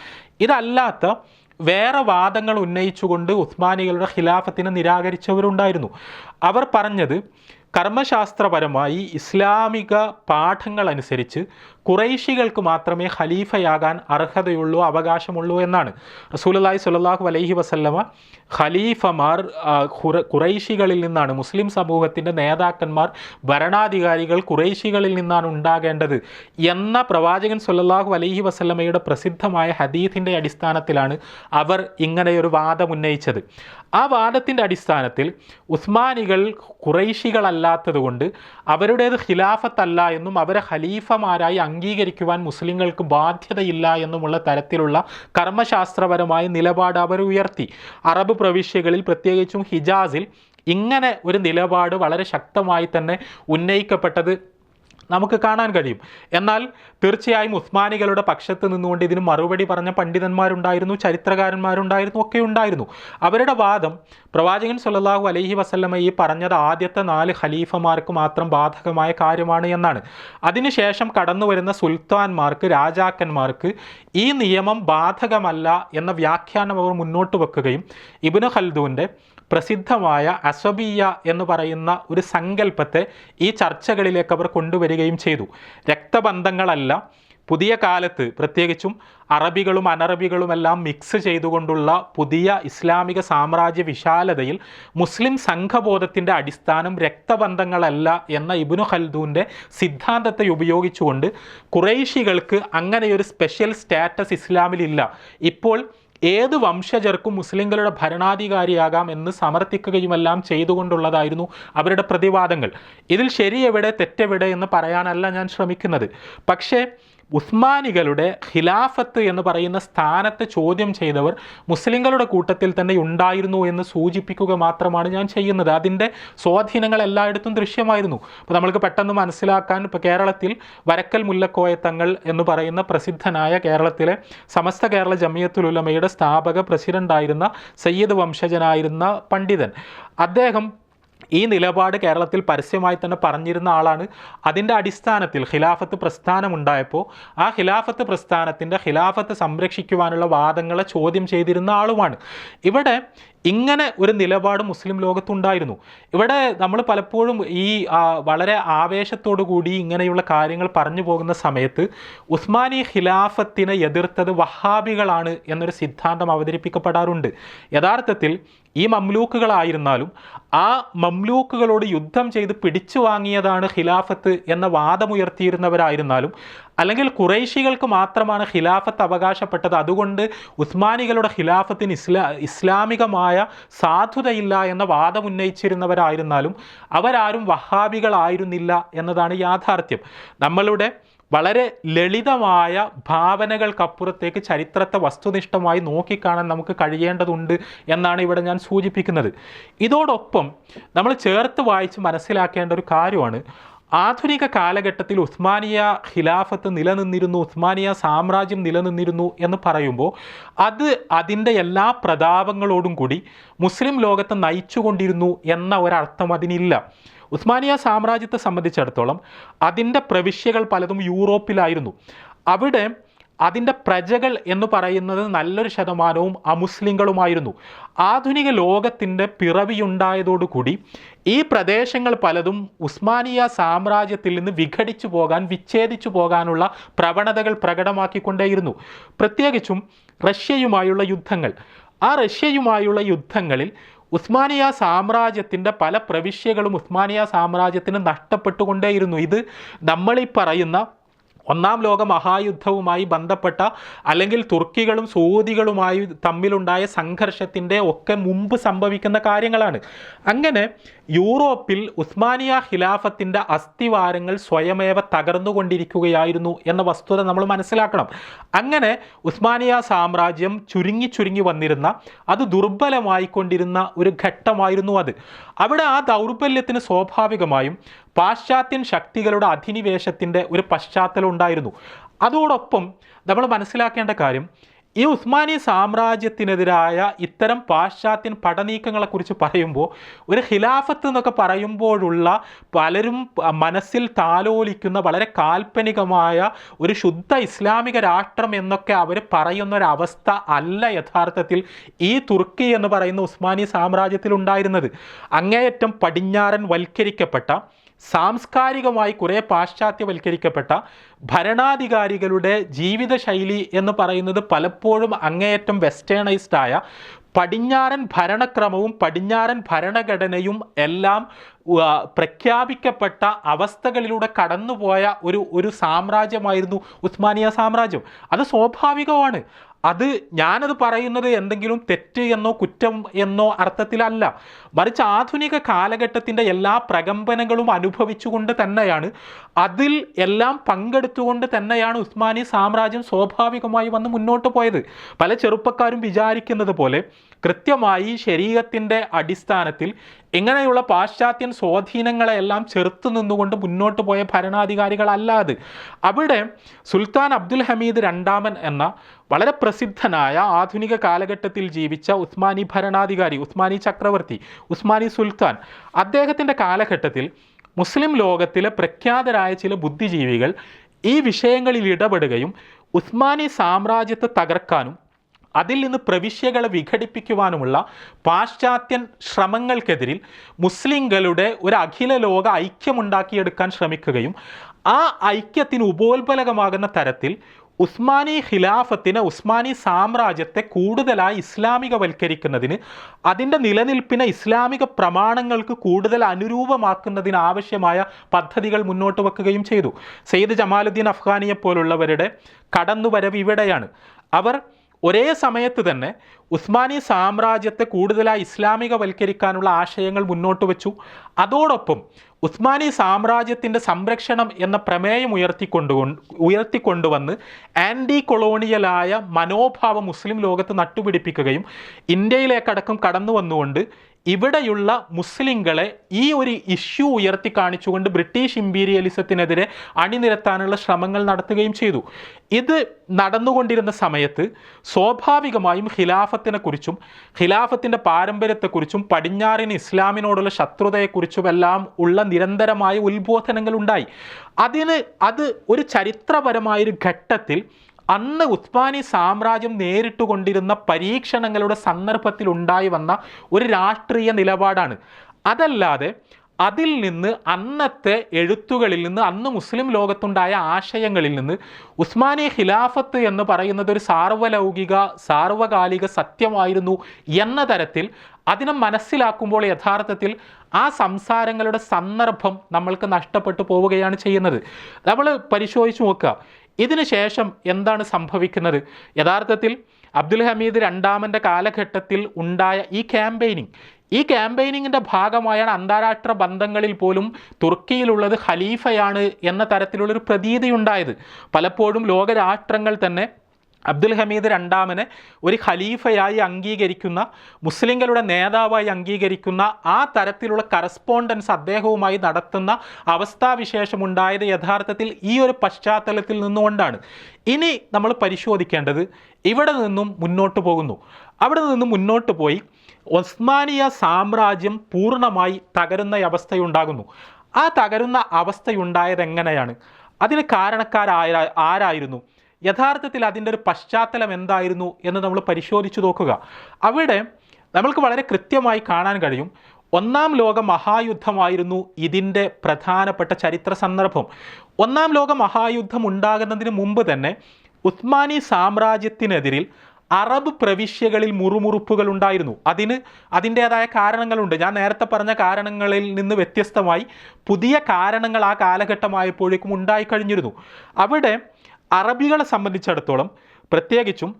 ഇതല്ലാത്ത വേറെ വാദങ്ങൾ ഉന്നയിച്ചുകൊണ്ട് ഉസ്മാനികളുടെ ഖിലാഫത്തിനെ നിരാകരിച്ചവരുണ്ടായിരുന്നു. അവർ പറഞ്ഞത് കർമ്മശാസ്ത്രപരമായി ഇസ്ലാമിക പാഠങ്ങളനുസരിച്ച് ഖുറൈശികൾക്ക് മാത്രമേ ഖലീഫയാകാൻ അർഹതയുള്ളൂ, അവകാശമുള്ളൂ എന്നാണ്. റസൂലുള്ളാഹി സ്വല്ലല്ലാഹു അലൈഹി വസല്ലമ ഖലീഫമാർ ഖുറൈശികളിൽ നിന്നാണ്, മുസ്ലിം സമൂഹത്തിൻ്റെ നേതാക്കന്മാർ, ഭരണാധികാരികൾ ഖുറൈശികളിൽ നിന്നാണ് ഉണ്ടാകേണ്ടത് എന്ന പ്രവാചകൻ സ്വല്ലല്ലാഹു അലൈഹി വസല്ലമയുടെ പ്രസിദ്ധമായ ഹദീസിൻ്റെ അടിസ്ഥാനത്തിലാണ് അവർ ഇങ്ങനെയൊരു വാദം ഉന്നയിച്ചത്. ആ വാദത്തിൻ്റെ അടിസ്ഥാനത്തിൽ ഉസ്മാനികൾ ഖുറൈശികളല്ലാത്തതുകൊണ്ട് അവരുടേത് ഖിലാഫത്തല്ല എന്നും അവരെ ഖലീഫമാരായി അംഗീകരിക്കുവാൻ മുസ്ലിങ്ങൾക്ക് ബാധ്യതയില്ല എന്നുമുള്ള തരത്തിലുള്ള കർമ്മശാസ്ത്രപരമായ നിലപാട് അവർ ഉയർത്തി. അറബ് പ്രവിശ്യകളിൽ പ്രത്യേകിച്ചും ഹിജാസിൽ ഇങ്ങനെ ഒരു നിലപാട് വളരെ ശക്തമായി തന്നെ ഉന്നയിക്കപ്പെട്ടത് നമുക്ക് കാണാൻ കഴിയും. എന്നാൽ തീർച്ചയായും ഉസ്മാനികളുടെ പക്ഷത്ത് നിന്നുകൊണ്ട് ഇതിന് മറുപടി പറഞ്ഞ പണ്ഡിതന്മാരുണ്ടായിരുന്നു, ചരിത്രകാരന്മാരുണ്ടായിരുന്നു, ഒക്കെ ഉണ്ടായിരുന്നു. അവരുടെ വാദം പ്രവാചകൻ സ്വല്ലല്ലാഹു അലൈഹി വസല്ലമ ഈ പറഞ്ഞത് ആദ്യത്തെ 4 ഖലീഫമാർക്ക് മാത്രം ബാധകമായ കാര്യമാണ് എന്നാണ്. അതിനുശേഷം കടന്നു വരുന്ന സുൽത്താൻമാർക്ക്, രാജാക്കന്മാർക്ക് ഈ നിയമം ബാധകമല്ല എന്ന വ്യാഖ്യാനം അവർ മുന്നോട്ട് വെക്കുകയും ഇബ്നു ഖൽദൂൻ്റെ പ്രസിദ്ധമായ അസബിയ എന്ന് പറയുന്ന ഒരു സങ്കല്പത്തെ ഈ ചർച്ചകളിലേക്ക് അവർ കൊണ്ടുവരികയും ചെയ്തു. രക്തബന്ധങ്ങളല്ല, പുതിയ കാലത്ത് പ്രത്യേകിച്ചും അറബികളും അനറബികളുമെല്ലാം മിക്സ് ചെയ്തുകൊണ്ടുള്ള പുതിയ ഇസ്ലാമിക സാമ്രാജ്യ വിശാലതയിൽ മുസ്ലിം സംഘബോധത്തിൻ്റെ അടിസ്ഥാനം രക്തബന്ധങ്ങളല്ല എന്ന ഇബ്നു ഖൽദൂൻ്റെ സിദ്ധാന്തത്തെ ഉപയോഗിച്ചുകൊണ്ട് ഖുറൈശികൾക്ക് അങ്ങനെയൊരു സ്പെഷ്യൽ സ്റ്റാറ്റസ് ഇസ്ലാമിലില്ല, ഇപ്പോൾ ഏത് വംശജർക്കും മുസ്ലിങ്ങളുടെ ഭരണാധികാരിയാകാം എന്ന് സമർത്ഥിക്കുകയുമെല്ലാം ചെയ്തുകൊണ്ടുള്ളതായിരുന്നു അവരുടെ പ്രതിവാദങ്ങൾ. ഇതിൽ ശരിയെവിടെ തെറ്റെവിടെ എന്ന് പറയാനല്ല ഞാൻ ശ്രമിക്കുന്നത്. പക്ഷേ ഉസ്മാനികളുടെ ഖിലാഫത്ത് എന്ന് പറയുന്ന സ്ഥാനത്തെ ചോദ്യം ചെയ്തവർ മുസ്ലിങ്ങളുടെ കൂട്ടത്തിൽ തന്നെ ഉണ്ടായിരുന്നു എന്ന് സൂചിപ്പിക്കുക മാത്രമാണ് ഞാൻ ചെയ്യുന്നത്. അതിൻ്റെ സ്വാധീനങ്ങൾ എല്ലായിടത്തും ദൃശ്യമായിരുന്നു. അപ്പോൾ നമ്മൾക്ക് പെട്ടെന്ന് മനസ്സിലാക്കാൻ, ഇപ്പോൾ കേരളത്തിൽ വരക്കൽ മുല്ലക്കോയ തങ്ങൾ എന്ന് പറയുന്ന പ്രസിദ്ധനായ കേരളത്തിലെ സമസ്ത കേരള ജമിയത്തുൽ ഉലമയുടെ സ്ഥാപക പ്രസിഡൻ്റായിരുന്ന സയ്യിദ് വംശജനായിരുന്ന പണ്ഡിതൻ, അദ്ദേഹം ഈ നിലപാട് കേരളത്തിൽ പരസ്യമായി തന്നെ പറഞ്ഞിരുന്ന ആളാണ്. അതിൻ്റെ അടിസ്ഥാനത്തിൽ ഖിലാഫത്ത് പ്രസ്ഥാനമുണ്ടായപ്പോൾ ആ ഖിലാഫത്ത് പ്രസ്ഥാനത്തിൻ്റെ ഖിലാഫത്ത് സംരക്ഷിക്കുവാനുള്ള വാദങ്ങളെ ചോദ്യം ചെയ്തിരുന്ന ആളുമാണ്. ഇവിടെ ഇങ്ങനെ ഒരു നിലപാട് മുസ്ലിം ലോകത്തുണ്ടായിരുന്നു. ഇവിടെ നമ്മൾ പലപ്പോഴും ഈ വളരെ ആവേശത്തോടു കൂടി ഇങ്ങനെയുള്ള കാര്യങ്ങൾ പറഞ്ഞു പോകുന്ന സമയത്ത് ഉസ്മാനി ഖിലാഫത്തിനെ എതിർത്തത് വഹാബികളാണ് എന്നൊരു സിദ്ധാന്തം അവതരിപ്പിക്കപ്പെടാറുണ്ട്. യഥാർത്ഥത്തിൽ ഈ മംലൂക്കുകളായിരുന്നാലും ആ മംലൂക്കുകളോട് യുദ്ധം ചെയ്ത് പിടിച്ചു വാങ്ങിയതാണ് ഖിലാഫത്ത് എന്ന വാദമുയർത്തിയിരുന്നവരായിരുന്നാലും, അല്ലെങ്കിൽ ഖുറൈശികൾക്ക് മാത്രമാണ് ഖിലാഫത്ത് അവകാശപ്പെട്ടത്, അതുകൊണ്ട് ഉസ്മാനികളുടെ ഖിലാഫത്തിന് ഇസ്ലാമികമായ സാധുതയില്ല എന്ന വാദം ഉന്നയിച്ചിരുന്നവരായിരുന്നാലും അവരാരും വഹാബികളായിരുന്നില്ല എന്നതാണ് യാഥാർത്ഥ്യം. നമ്മളുടെ വളരെ ലളിതമായ ഭാവനകൾക്കപ്പുറത്തേക്ക് ചരിത്രത്തെ വസ്തുനിഷ്ഠമായി നോക്കിക്കാണാൻ നമുക്ക് കഴിയേണ്ടതുണ്ട് എന്നാണ് ഇവിടെ ഞാൻ സൂചിപ്പിക്കുന്നത്. ഇതോടൊപ്പം നമ്മൾ ചേർത്ത് വായിച്ച് മനസ്സിലാക്കേണ്ട ഒരു കാര്യമാണ്, ആധുനിക കാലഘട്ടത്തിൽ ഉസ്മാനിയ ഖിലാഫത്ത് നിലനിന്നിരുന്നു, ഉസ്മാനിയ സാമ്രാജ്യം നിലനിന്നിരുന്നു എന്ന് പറയുമ്പോൾ അത് അതിൻ്റെ എല്ലാ പ്രതാപങ്ങളോടും കൂടി മുസ്ലിം ലോകത്തെ നയിച്ചുകൊണ്ടിരുന്നു എന്ന ഒരർത്ഥം അതിനില്ല. ഉസ്മാനിയ സാമ്രാജ്യത്തെ സംബന്ധിച്ചിടത്തോളം അതിൻ്റെ പ്രവിശ്യകൾ പലതും യൂറോപ്പിലായിരുന്നു. അവിടെ അതിൻ്റെ പ്രജകൾ എന്ന് പറയുന്നത് നല്ലൊരു ശതമാനവും അമുസ്ലിങ്ങളുമായിരുന്നു. ആധുനിക ലോകത്തിൻ്റെ പിറവിയുണ്ടായതോടുകൂടി ഈ പ്രദേശങ്ങൾ പലതും ഉസ്മാനിയ സാമ്രാജ്യത്തിൽ നിന്ന് വിഘടിച്ചു പോകാൻ, വിച്ഛേദിച്ചു പോകാനുള്ള പ്രവണതകൾ പ്രകടമാക്കിക്കൊണ്ടേയിരുന്നു. പ്രത്യേകിച്ചും റഷ്യയുമായുള്ള യുദ്ധങ്ങൾ. ആ റഷ്യയുമായുള്ള യുദ്ധങ്ങളിൽ ഉസ്മാനിയ സാമ്രാജ്യത്തിൻ്റെ പല പ്രവിശ്യകളും ഉസ്മാനിയ സാമ്രാജ്യത്തിന് നഷ്ടപ്പെട്ടുകൊണ്ടേയിരുന്നു. ഇത് നമ്മളീ പറയുന്ന ഒന്നാം ലോക മഹായുദ്ധവുമായി ബന്ധപ്പെട്ട, അല്ലെങ്കിൽ തുർക്കികളും സൗദികളുമായി തമ്മിലുണ്ടായ സംഘർഷത്തിൻ്റെ ഒക്കെ മുമ്പ് സംഭവിക്കുന്ന കാര്യങ്ങളാണ്. അങ്ങനെ യൂറോപ്പിൽ ഉസ്മാനിയ ഖിലാഫത്തിൻ്റെ അസ്ഥിവാരങ്ങൾ സ്വയമേവ തകർന്നുകൊണ്ടിരിക്കുകയായിരുന്നു എന്ന വസ്തുത നമ്മൾ മനസ്സിലാക്കണം. അങ്ങനെ ഉസ്മാനിയ സാമ്രാജ്യം ചുരുങ്ങി വന്നിരുന്ന, അത് ദുർബലമായിക്കൊണ്ടിരുന്ന ഒരു ഘട്ടമായിരുന്നു അത്. അവിടെ ആ ദൗർബല്യത്തിന് സ്വാഭാവികമായും പാശ്ചാത്യൻ ശക്തികളുടെ അധിനിവേശത്തിൻ്റെ ഒരു പശ്ചാത്തലം ഉണ്ടായിരുന്നു. അതോടൊപ്പം നമ്മൾ മനസ്സിലാക്കേണ്ട കാര്യം, ഈ ഉസ്മാനി സാമ്രാജ്യത്തിനെതിരായ ഇത്തരം പാശ്ചാത്യൻ പടനീക്കങ്ങളെക്കുറിച്ച് പറയുമ്പോൾ ഒരു ഖിലാഫത്ത് എന്നൊക്കെ പറയുമ്പോഴുള്ള പലരും മനസ്സിൽ താലോലിക്കുന്ന വളരെ കാൽപ്പനികമായ ഒരു ശുദ്ധ ഇസ്ലാമിക രാഷ്ട്രം എന്നൊക്കെ അവർ പറയുന്ന ഒരവസ്ഥ അല്ല യഥാർത്ഥത്തിൽ ഈ തുർക്കി എന്ന് പറയുന്ന ഉസ്മാനി സാമ്രാജ്യത്തിൽ ഉണ്ടായിരുന്നത്. അങ്ങേയറ്റം പടിഞ്ഞാറൻ വൽക്കരിക്കപ്പെട്ട, സാംസ്കാരികമായി കുറേ പാശ്ചാത്യവൽക്കരിക്കപ്പെട്ട ഭരണാധികാരികളുടെ ജീവിതശൈലി എന്ന് പറയുന്നത് പലപ്പോഴും അങ്ങേയറ്റം വെസ്റ്റേണൈസ്ഡായ പടിഞ്ഞാറൻ ഭരണക്രമവും പടിഞ്ഞാറൻ ഭരണഘടനയും എല്ലാം പ്രഖ്യാപിക്കപ്പെട്ട അവസ്ഥകളിലൂടെ കടന്നുപോയ ഒരു സാമ്രാജ്യമായിരുന്നു ഉസ്മാനിയ സാമ്രാജ്യം. അത് സ്വാഭാവികമാണ്. അത് ഞാനത് പറയുന്നത് എന്തെങ്കിലും തെറ്റ് എന്നോ കുറ്റം എന്നോ അർത്ഥത്തിലല്ല, മറിച്ച് ആധുനിക കാലഘട്ടത്തിൻ്റെ എല്ലാ പ്രകമ്പനങ്ങളും അനുഭവിച്ചുകൊണ്ട് തന്നെയാണ്, അതിൽ എല്ലാം പങ്കെടുത്തുകൊണ്ട് തന്നെയാണ് ഉസ്മാനി സാമ്രാജ്യം സ്വാഭാവികമായി വന്ന് മുന്നോട്ട് പോയത്. പല ചെറുപ്പക്കാരും വിചാരിക്കുന്നത് പോലെ കൃത്യമായി ശരീഅത്തിൻ്റെ അടിസ്ഥാനത്തിൽ ഇങ്ങനെയുള്ള പാശ്ചാത്യൻ സ്വാധീനങ്ങളെല്ലാം ചെറുത്തു നിന്നുകൊണ്ട് മുന്നോട്ട് പോയ ഭരണാധികാരികളല്ലാതെ, അവിടെ സുൽത്താൻ അബ്ദുൽ ഹമീദ് രണ്ടാമൻ എന്ന വളരെ പ്രസിദ്ധനായ ആധുനിക കാലഘട്ടത്തിൽ ജീവിച്ച ഉസ്മാനി ഭരണാധികാരി, ഉസ്മാനി ചക്രവർത്തി, ഉസ്മാനി സുൽത്താൻ, അദ്ദേഹത്തിൻ്റെ കാലഘട്ടത്തിൽ മുസ്ലിം ലോകത്തിലെ പ്രഖ്യാതരായ ചില ബുദ്ധിജീവികൾ ഈ വിഷയങ്ങളിൽ ഇടപെടുകയും ഉസ്മാനി സാമ്രാജ്യത്തെ തകർക്കാനും അതിൽ നിന്ന് പ്രവിശ്യകളെ വിഘടിപ്പിക്കുവാനുമുള്ള പാശ്ചാത്യൻ ശ്രമങ്ങൾക്കെതിരിൽ മുസ്ലിങ്ങളുടെ ഒരു അഖില ലോക ഐക്യമുണ്ടാക്കിയെടുക്കാൻ ശ്രമിക്കുകയും ആ ഐക്യത്തിന് ഉപോത്ബലകമാകുന്ന തരത്തിൽ ഉസ്മാനി ഖിലാഫത്തിനെ, ഉസ്മാനി സാമ്രാജ്യത്തെ കൂടുതലായി ഇസ്ലാമികവൽക്കരിക്കുന്നതിന്, അതിൻ്റെ നിലനിൽപ്പിനെ ഇസ്ലാമിക പ്രമാണങ്ങൾക്ക് കൂടുതൽ അനുരൂപമാക്കുന്നതിനാവശ്യമായ പദ്ധതികൾ മുന്നോട്ട് വെക്കുകയും ചെയ്തു. സയ്യിദ് ജമാലുദ്ദീൻ അഫ്ഗാനിയെ പോലുള്ളവരുടെ കടന്നുവരവ് ഇവിടെയാണ്. അവർ ഒരേ സമയത്ത് തന്നെ ഉസ്മാനി സാമ്രാജ്യത്തെ കൂടുതലായി ഇസ്ലാമികവൽക്കരിക്കാനുള്ള ആശയങ്ങൾ മുന്നോട്ട് വെച്ചു. അതോടൊപ്പം ഉസ്മാനി സാമ്രാജ്യത്തിൻ്റെ സംരക്ഷണം എന്ന പ്രമേയം ഉയർത്തിക്കൊണ്ടുവന്ന് ആൻറ്റി കൊളോണിയലായ മനോഭാവം മുസ്ലിം ലോകത്ത് നട്ടുപിടിപ്പിക്കുകയും ഇന്ത്യയിലേക്കടക്കം കടന്നു വന്നുകൊണ്ട് ഇവിടെയുള്ള മുസ്ലിങ്ങളെ ഈ ഒരു ഇഷ്യൂ ഉയർത്തി കാണിച്ചുകൊണ്ട് ബ്രിട്ടീഷ് ഇമ്പീരിയലിസത്തിനെതിരെ അണിനിരത്താനുള്ള ശ്രമങ്ങൾ നടത്തുകയും ചെയ്തു. ഇത് നടന്നുകൊണ്ടിരുന്ന സമയത്ത് സ്വാഭാവികമായും ഖിലാഫത്തിനെക്കുറിച്ചും ഖിലാഫത്തിൻ്റെ പാരമ്പര്യത്തെക്കുറിച്ചും പടിഞ്ഞാറിന് ഇസ്ലാമിനോടുള്ള ശത്രുതയെക്കുറിച്ചുമെല്ലാം ഉള്ള നിരന്തരമായ ഉത്ബോധനങ്ങൾ ഉണ്ടായി. അത് ഒരു ചരിത്രപരമായൊരു ഘട്ടത്തിൽ അന്ന് ഉസ്മാനി സാമ്രാജ്യം നേരിട്ടുകൊണ്ടിരുന്ന പരീക്ഷണങ്ങളുടെ സന്ദർഭത്തിൽ ഉണ്ടായി വന്ന ഒരു രാഷ്ട്രീയ നിലപാടാണ്. അതല്ലാതെ അതിൽ നിന്ന് അന്നത്തെ എഴുത്തുകളിൽ നിന്ന്, അന്ന് മുസ്ലിം ലോകത്തുണ്ടായ ആശയങ്ങളിൽ നിന്ന് ഉസ്മാനി ഖിലാഫത്ത് എന്ന് പറയുന്നത് ഒരു സാർവകാലിക സത്യമായിരുന്നു എന്ന തരത്തിൽ അതിനെ മനസ്സിലാക്കുമ്പോൾ യഥാർത്ഥത്തിൽ ആ സംസാരങ്ങളുടെ സന്ദർഭം നമ്മൾക്ക് നഷ്ടപ്പെട്ടു പോവുകയാണ് ചെയ്യുന്നത്. നമ്മൾ പരിശോധിച്ച് നോക്കുക, ഇതിന് ശേഷം എന്താണ് സംഭവിക്കുന്നത്? യഥാർത്ഥത്തിൽ അബ്ദുൽ ഹമീദ് രണ്ടാമൻ്റെ കാലഘട്ടത്തിൽ ഉണ്ടായ ഈ ക്യാമ്പയിനിങ്ങിൻ്റെ ഭാഗമായാണ് അന്താരാഷ്ട്ര ബന്ധങ്ങളിൽ പോലും തുർക്കിയിലുള്ളത് ഖലീഫയാണ് എന്ന തരത്തിലുള്ളൊരു പ്രതീതിയുണ്ടായത്. പലപ്പോഴും ലോകരാഷ്ട്രങ്ങൾ തന്നെ അബ്ദുൽ ഹമീദ് രണ്ടാമനെ ഒരു ഖലീഫയായി അംഗീകരിക്കുന്ന, മുസ്ലിങ്ങളുടെ നേതാവായി അംഗീകരിക്കുന്ന ആ തരത്തിലുള്ള കറസ്പോണ്ടൻസ് അദ്ദേഹവുമായി നടത്തുന്ന അവസ്ഥാവിശേഷമുണ്ടായത് യഥാർത്ഥത്തിൽ ഈ ഒരു പശ്ചാത്തലത്തിൽ നിന്നുകൊണ്ടാണ്. ഇനി നമ്മൾ പരിശോധിക്കേണ്ടത് ഇവിടെ നിന്നും മുന്നോട്ട് പോകുന്നു. അവിടെ നിന്നും മുന്നോട്ട് പോയി ഒസ്മാനിയ സാമ്രാജ്യം പൂർണ്ണമായി തകരുന്ന അവസ്ഥയുണ്ടാകുന്നു. ആ തകരുന്ന അവസ്ഥയുണ്ടായത് എങ്ങനെയാണ്? അതിന് ആരായിരുന്നു? യഥാർത്ഥത്തിൽ അതിൻ്റെ ഒരു പശ്ചാത്തലം എന്തായിരുന്നു എന്ന് നമ്മൾ പരിശോധിച്ചു നോക്കുക. അവിടെ നമ്മൾക്ക് വളരെ കൃത്യമായി കാണാൻ കഴിയും, ഒന്നാം ലോക മഹായുദ്ധമായിരുന്നു ഇതിൻ്റെ പ്രധാനപ്പെട്ട ചരിത്ര സന്ദർഭം. ഒന്നാം ലോക മഹായുദ്ധം ഉണ്ടാകുന്നതിന് മുമ്പ് തന്നെ ഉസ്മാനി സാമ്രാജ്യത്തിനെതിരിൽ അറബ് പ്രവിശ്യകളിൽ മുറുമുറുപ്പുകൾ ഉണ്ടായിരുന്നു. അതിൻ്റേതായ കാരണങ്ങളുണ്ട്. ഞാൻ നേരത്തെ പറഞ്ഞ കാരണങ്ങളിൽ നിന്ന് വ്യത്യസ്തമായി പുതിയ കാരണങ്ങൾ ആ കാലഘട്ടമായപ്പോഴേക്കും ഉണ്ടായിക്കഴിഞ്ഞിരുന്നു. അവിടെ അറബികളെ സംബന്ധിച്ചിടത്തോളം, പ്രത്യേകിച്ചും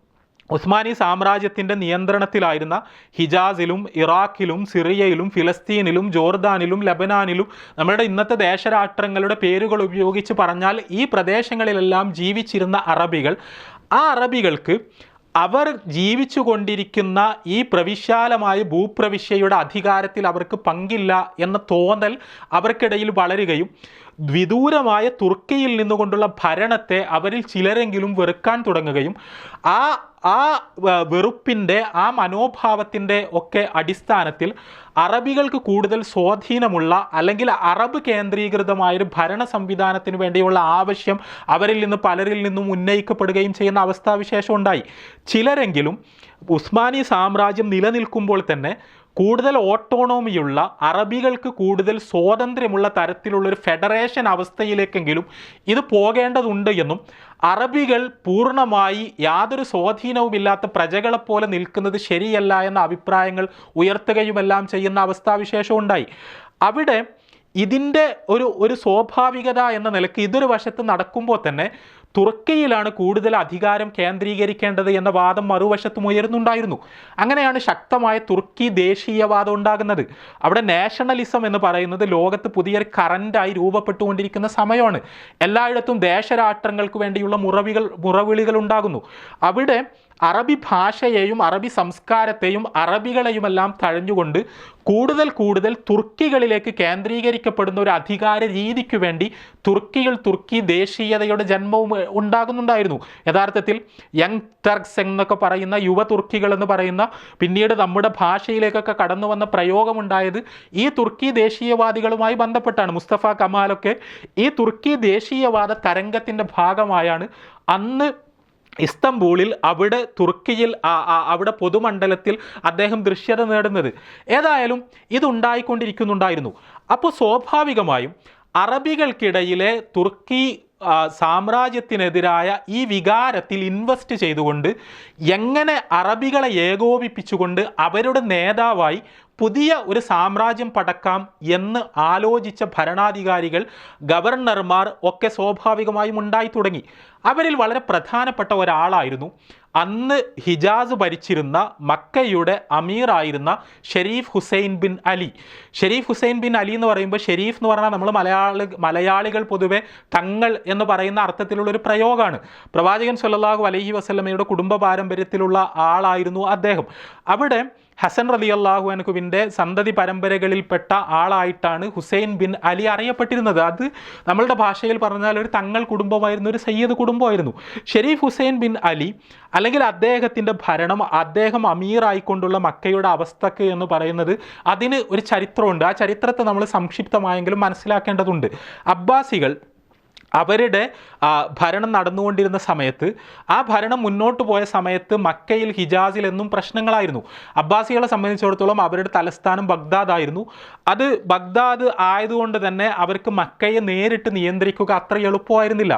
ഉസ്മാനി സാമ്രാജ്യത്തിൻ്റെ നിയന്ത്രണത്തിലായിരുന്ന ഹിജാസിലും ഇറാഖിലും സിറിയയിലും ഫിലസ്തീനിലും ജോർദാനിലും ലബനാനിലും, നമ്മുടെ ഇന്നത്തെ ദേശരാഷ്ട്രങ്ങളുടെ പേരുകൾ ഉപയോഗിച്ച് പറഞ്ഞാൽ ഈ പ്രദേശങ്ങളിലെല്ലാം ജീവിച്ചിരുന്ന അറബികൾ, ആ അറബികൾക്ക് അവർ ജീവിച്ചു കൊണ്ടിരിക്കുന്ന ഈ പ്രവിശാലമായ ഭൂപ്രവിശ്യയുടെ അധികാരത്തിൽ അവർക്ക് പങ്കില്ല എന്ന തോന്നൽ അവർക്കിടയിൽ വളരുകയും വിദൂരമായ തുർക്കിയിൽ നിന്നുകൊണ്ടുള്ള ഭരണത്തെ അവരിൽ ചിലരെങ്കിലും വെറുക്കാൻ തുടങ്ങുകയും ആ വെറുപ്പിൻ്റെ ആ മനോഭാവത്തിൻ്റെ ഒക്കെ അടിസ്ഥാനത്തിൽ അറബികൾക്ക് കൂടുതൽ സ്വാധീനമുള്ള അല്ലെങ്കിൽ അറബ് കേന്ദ്രീകൃതമായൊരു ഭരണ സംവിധാനത്തിന് വേണ്ടിയുള്ള ആവശ്യം അവരിൽ നിന്ന് പലരിൽ നിന്നും ഉന്നയിക്കപ്പെടുകയും ചെയ്യുന്ന അവസ്ഥാവിശേഷം ഉണ്ടായി. ചിലരെങ്കിലും ഉസ്മാനി സാമ്രാജ്യം നിലനിൽക്കുമ്പോൾ തന്നെ കൂടുതൽ ഓട്ടോണോമിയുള്ള അറബികൾക്ക് കൂടുതൽ സ്വാതന്ത്ര്യമുള്ള തരത്തിലുള്ളൊരു ഫെഡറേഷൻ അവസ്ഥയിലേക്കെങ്കിലും ഇത് പോകേണ്ടതുണ്ട് എന്നും അറബികൾ പൂർണ്ണമായി യാതൊരു സ്വാധീനവുമില്ലാത്ത പ്രജകളെപ്പോലെ നിൽക്കുന്നത് ശരിയല്ല എന്ന അഭിപ്രായങ്ങൾ ഉയർത്തുകയുമെല്ലാം ചെയ്യുന്ന അവസ്ഥാവിശേഷം ഉണ്ടായി. അവിടെ ഇതിൻ്റെ ഒരു സ്വാഭാവികത എന്ന നിലയ്ക്ക് ഇതൊരു വശത്ത് നടക്കുമ്പോൾ തന്നെ തുർക്കിയിലാണ് കൂടുതൽ അധികാരം കേന്ദ്രീകരിക്കേണ്ടത് എന്ന വാദം മറുവശത്തും ഉയരുന്നുണ്ടായിരുന്നു. അങ്ങനെയാണ് ശക്തമായ തുർക്കി ദേശീയവാദം ഉണ്ടാകുന്നത്. അവിടെ നാഷണലിസം എന്ന് പറയുന്നത് ലോകത്ത് പുതിയൊരു കറൻ്റായി രൂപപ്പെട്ടുകൊണ്ടിരിക്കുന്ന സമയമാണ്. എല്ലായിടത്തും ദേശരാഷ്ട്രങ്ങൾക്ക് വേണ്ടിയുള്ള മുറവിളികൾ ഉണ്ടാകുന്നു. അവിടെ അറബി ഭാഷയെയും അറബി സംസ്കാരത്തെയും അറബികളെയുമെല്ലാം തഴഞ്ഞുകൊണ്ട് കൂടുതൽ തുർക്കികളിലേക്ക് കേന്ദ്രീകരിക്കപ്പെടുന്ന ഒരു അധികാര രീതിക്ക് വേണ്ടി തുർക്കി ദേശീയതയുടെ ജന്മവും ഉണ്ടാകുന്നുണ്ടായിരുന്നു. യഥാർത്ഥത്തിൽ യങ് ടർക്സ് എന്നൊക്കെ പറയുന്ന യുവ തുർക്കികൾ എന്ന് പറയുന്ന പിന്നീട് നമ്മുടെ ഭാഷയിലേക്കൊക്കെ കടന്നു വന്ന പ്രയോഗമുണ്ടായത് ഈ തുർക്കി ദേശീയവാദികളുമായി ബന്ധപ്പെട്ടാണ്. മുസ്തഫ കമാലൊക്കെ ഈ തുർക്കി ദേശീയവാദ തരംഗത്തിൻ്റെ ഭാഗമായാണ് അന്ന് ഇസ്തംബൂളിൽ അവിടെ തുർക്കിയിൽ അവിടെ പൊതുമണ്ഡലത്തിൽ അദ്ദേഹം ദൃശ്യത നേടുന്നത്. ഏതായാലും ഇതുണ്ടായിക്കൊണ്ടിരിക്കുന്നുണ്ടായിരുന്നു. അപ്പോൾ സ്വാഭാവികമായും അറബികൾക്കിടയിലെ തുർക്കി സാമ്രാജ്യത്തിനെതിരായ ഈ വികാരത്തിൽ ഇൻവെസ്റ്റ് ചെയ്തുകൊണ്ട് എങ്ങനെ അറബികളെ ഏകോപിപ്പിച്ചുകൊണ്ട് അവരുടെ നേതാവായി പുതിയ ഒരു സാമ്രാജ്യം പടക്കാം എന്ന് ആലോചിച്ച ഭരണാധികാരികൾ, ഗവർണർമാർ ഒക്കെ സ്വാഭാവികമായും ഉണ്ടായി തുടങ്ങി. അവരിൽ വളരെ പ്രധാനപ്പെട്ട ഒരാളായിരുന്നു അന്ന് ഹിജാസ് ഭരിച്ചിരുന്ന മക്കയുടെ അമീറായിരുന്ന Sharif Hussain bin Ali. Sharif Hussain bin Ali എന്ന് പറയുമ്പോൾ ഷെരീഫ് എന്ന് പറഞ്ഞാൽ നമ്മൾ മലയാളികൾ പൊതുവെ തങ്ങൾ എന്ന് പറയുന്ന അർത്ഥത്തിലുള്ളൊരു പ്രയോഗമാണ്. പ്രവാചകൻ സ്വല്ലല്ലാഹു അലൈഹി വസല്ലമയുടെ കുടുംബ പാരമ്പര്യത്തിലുള്ള ആളായിരുന്നു അദ്ദേഹം. അവിടെ ഹസൻ റളിയല്ലാഹു അൻഹുവിൻ്റെ സന്തതി പരമ്പരകളിൽപ്പെട്ട ആളായിട്ടാണ് ഹുസൈൻ ബിൻ അലി അറിയപ്പെട്ടിരുന്നത്. അത് നമ്മളുടെ ഭാഷയിൽ പറഞ്ഞാൽ ഒരു തങ്ങൾ കുടുംബമായിരുന്നു, ഒരു സയ്യിദ് കുടുംബമായിരുന്നു. ഷെരീഫ് ഹുസൈൻ ബിൻ അലി അല്ലെങ്കിൽ അദ്ദേഹത്തിൻ്റെ ഭരണം, അദ്ദേഹം അമീറായിക്കൊണ്ടുള്ള മക്കയുടെ അവസ്ഥക്ക് എന്ന് പറയുന്നത് അതിന് ഒരു ചരിത്രമുണ്ട്. ആ ചരിത്രത്തെ നമ്മൾ സംക്ഷിപ്തമായെങ്കിലും മനസ്സിലാക്കേണ്ടതുണ്ട്. അബ്ബാസികൾ അവരുടെ ഭരണം നടന്നുകൊണ്ടിരുന്ന സമയത്ത്, ആ ഭരണം മുന്നോട്ട് പോയ സമയത്ത് മക്കയിൽ ഹിജാസിലെന്നും പ്രശ്നങ്ങളായിരുന്നു. അബ്ബാസികളെ സംബന്ധിച്ചിടത്തോളം അവരുടെ തലസ്ഥാനം ബഗ്ദാദായിരുന്നു. അത് ബഗ്ദാദ് ആയതുകൊണ്ട് തന്നെ അവർക്ക് മക്കയെ നേരിട്ട് നിയന്ത്രിക്കുക അത്ര എളുപ്പമായിരുന്നില്ല.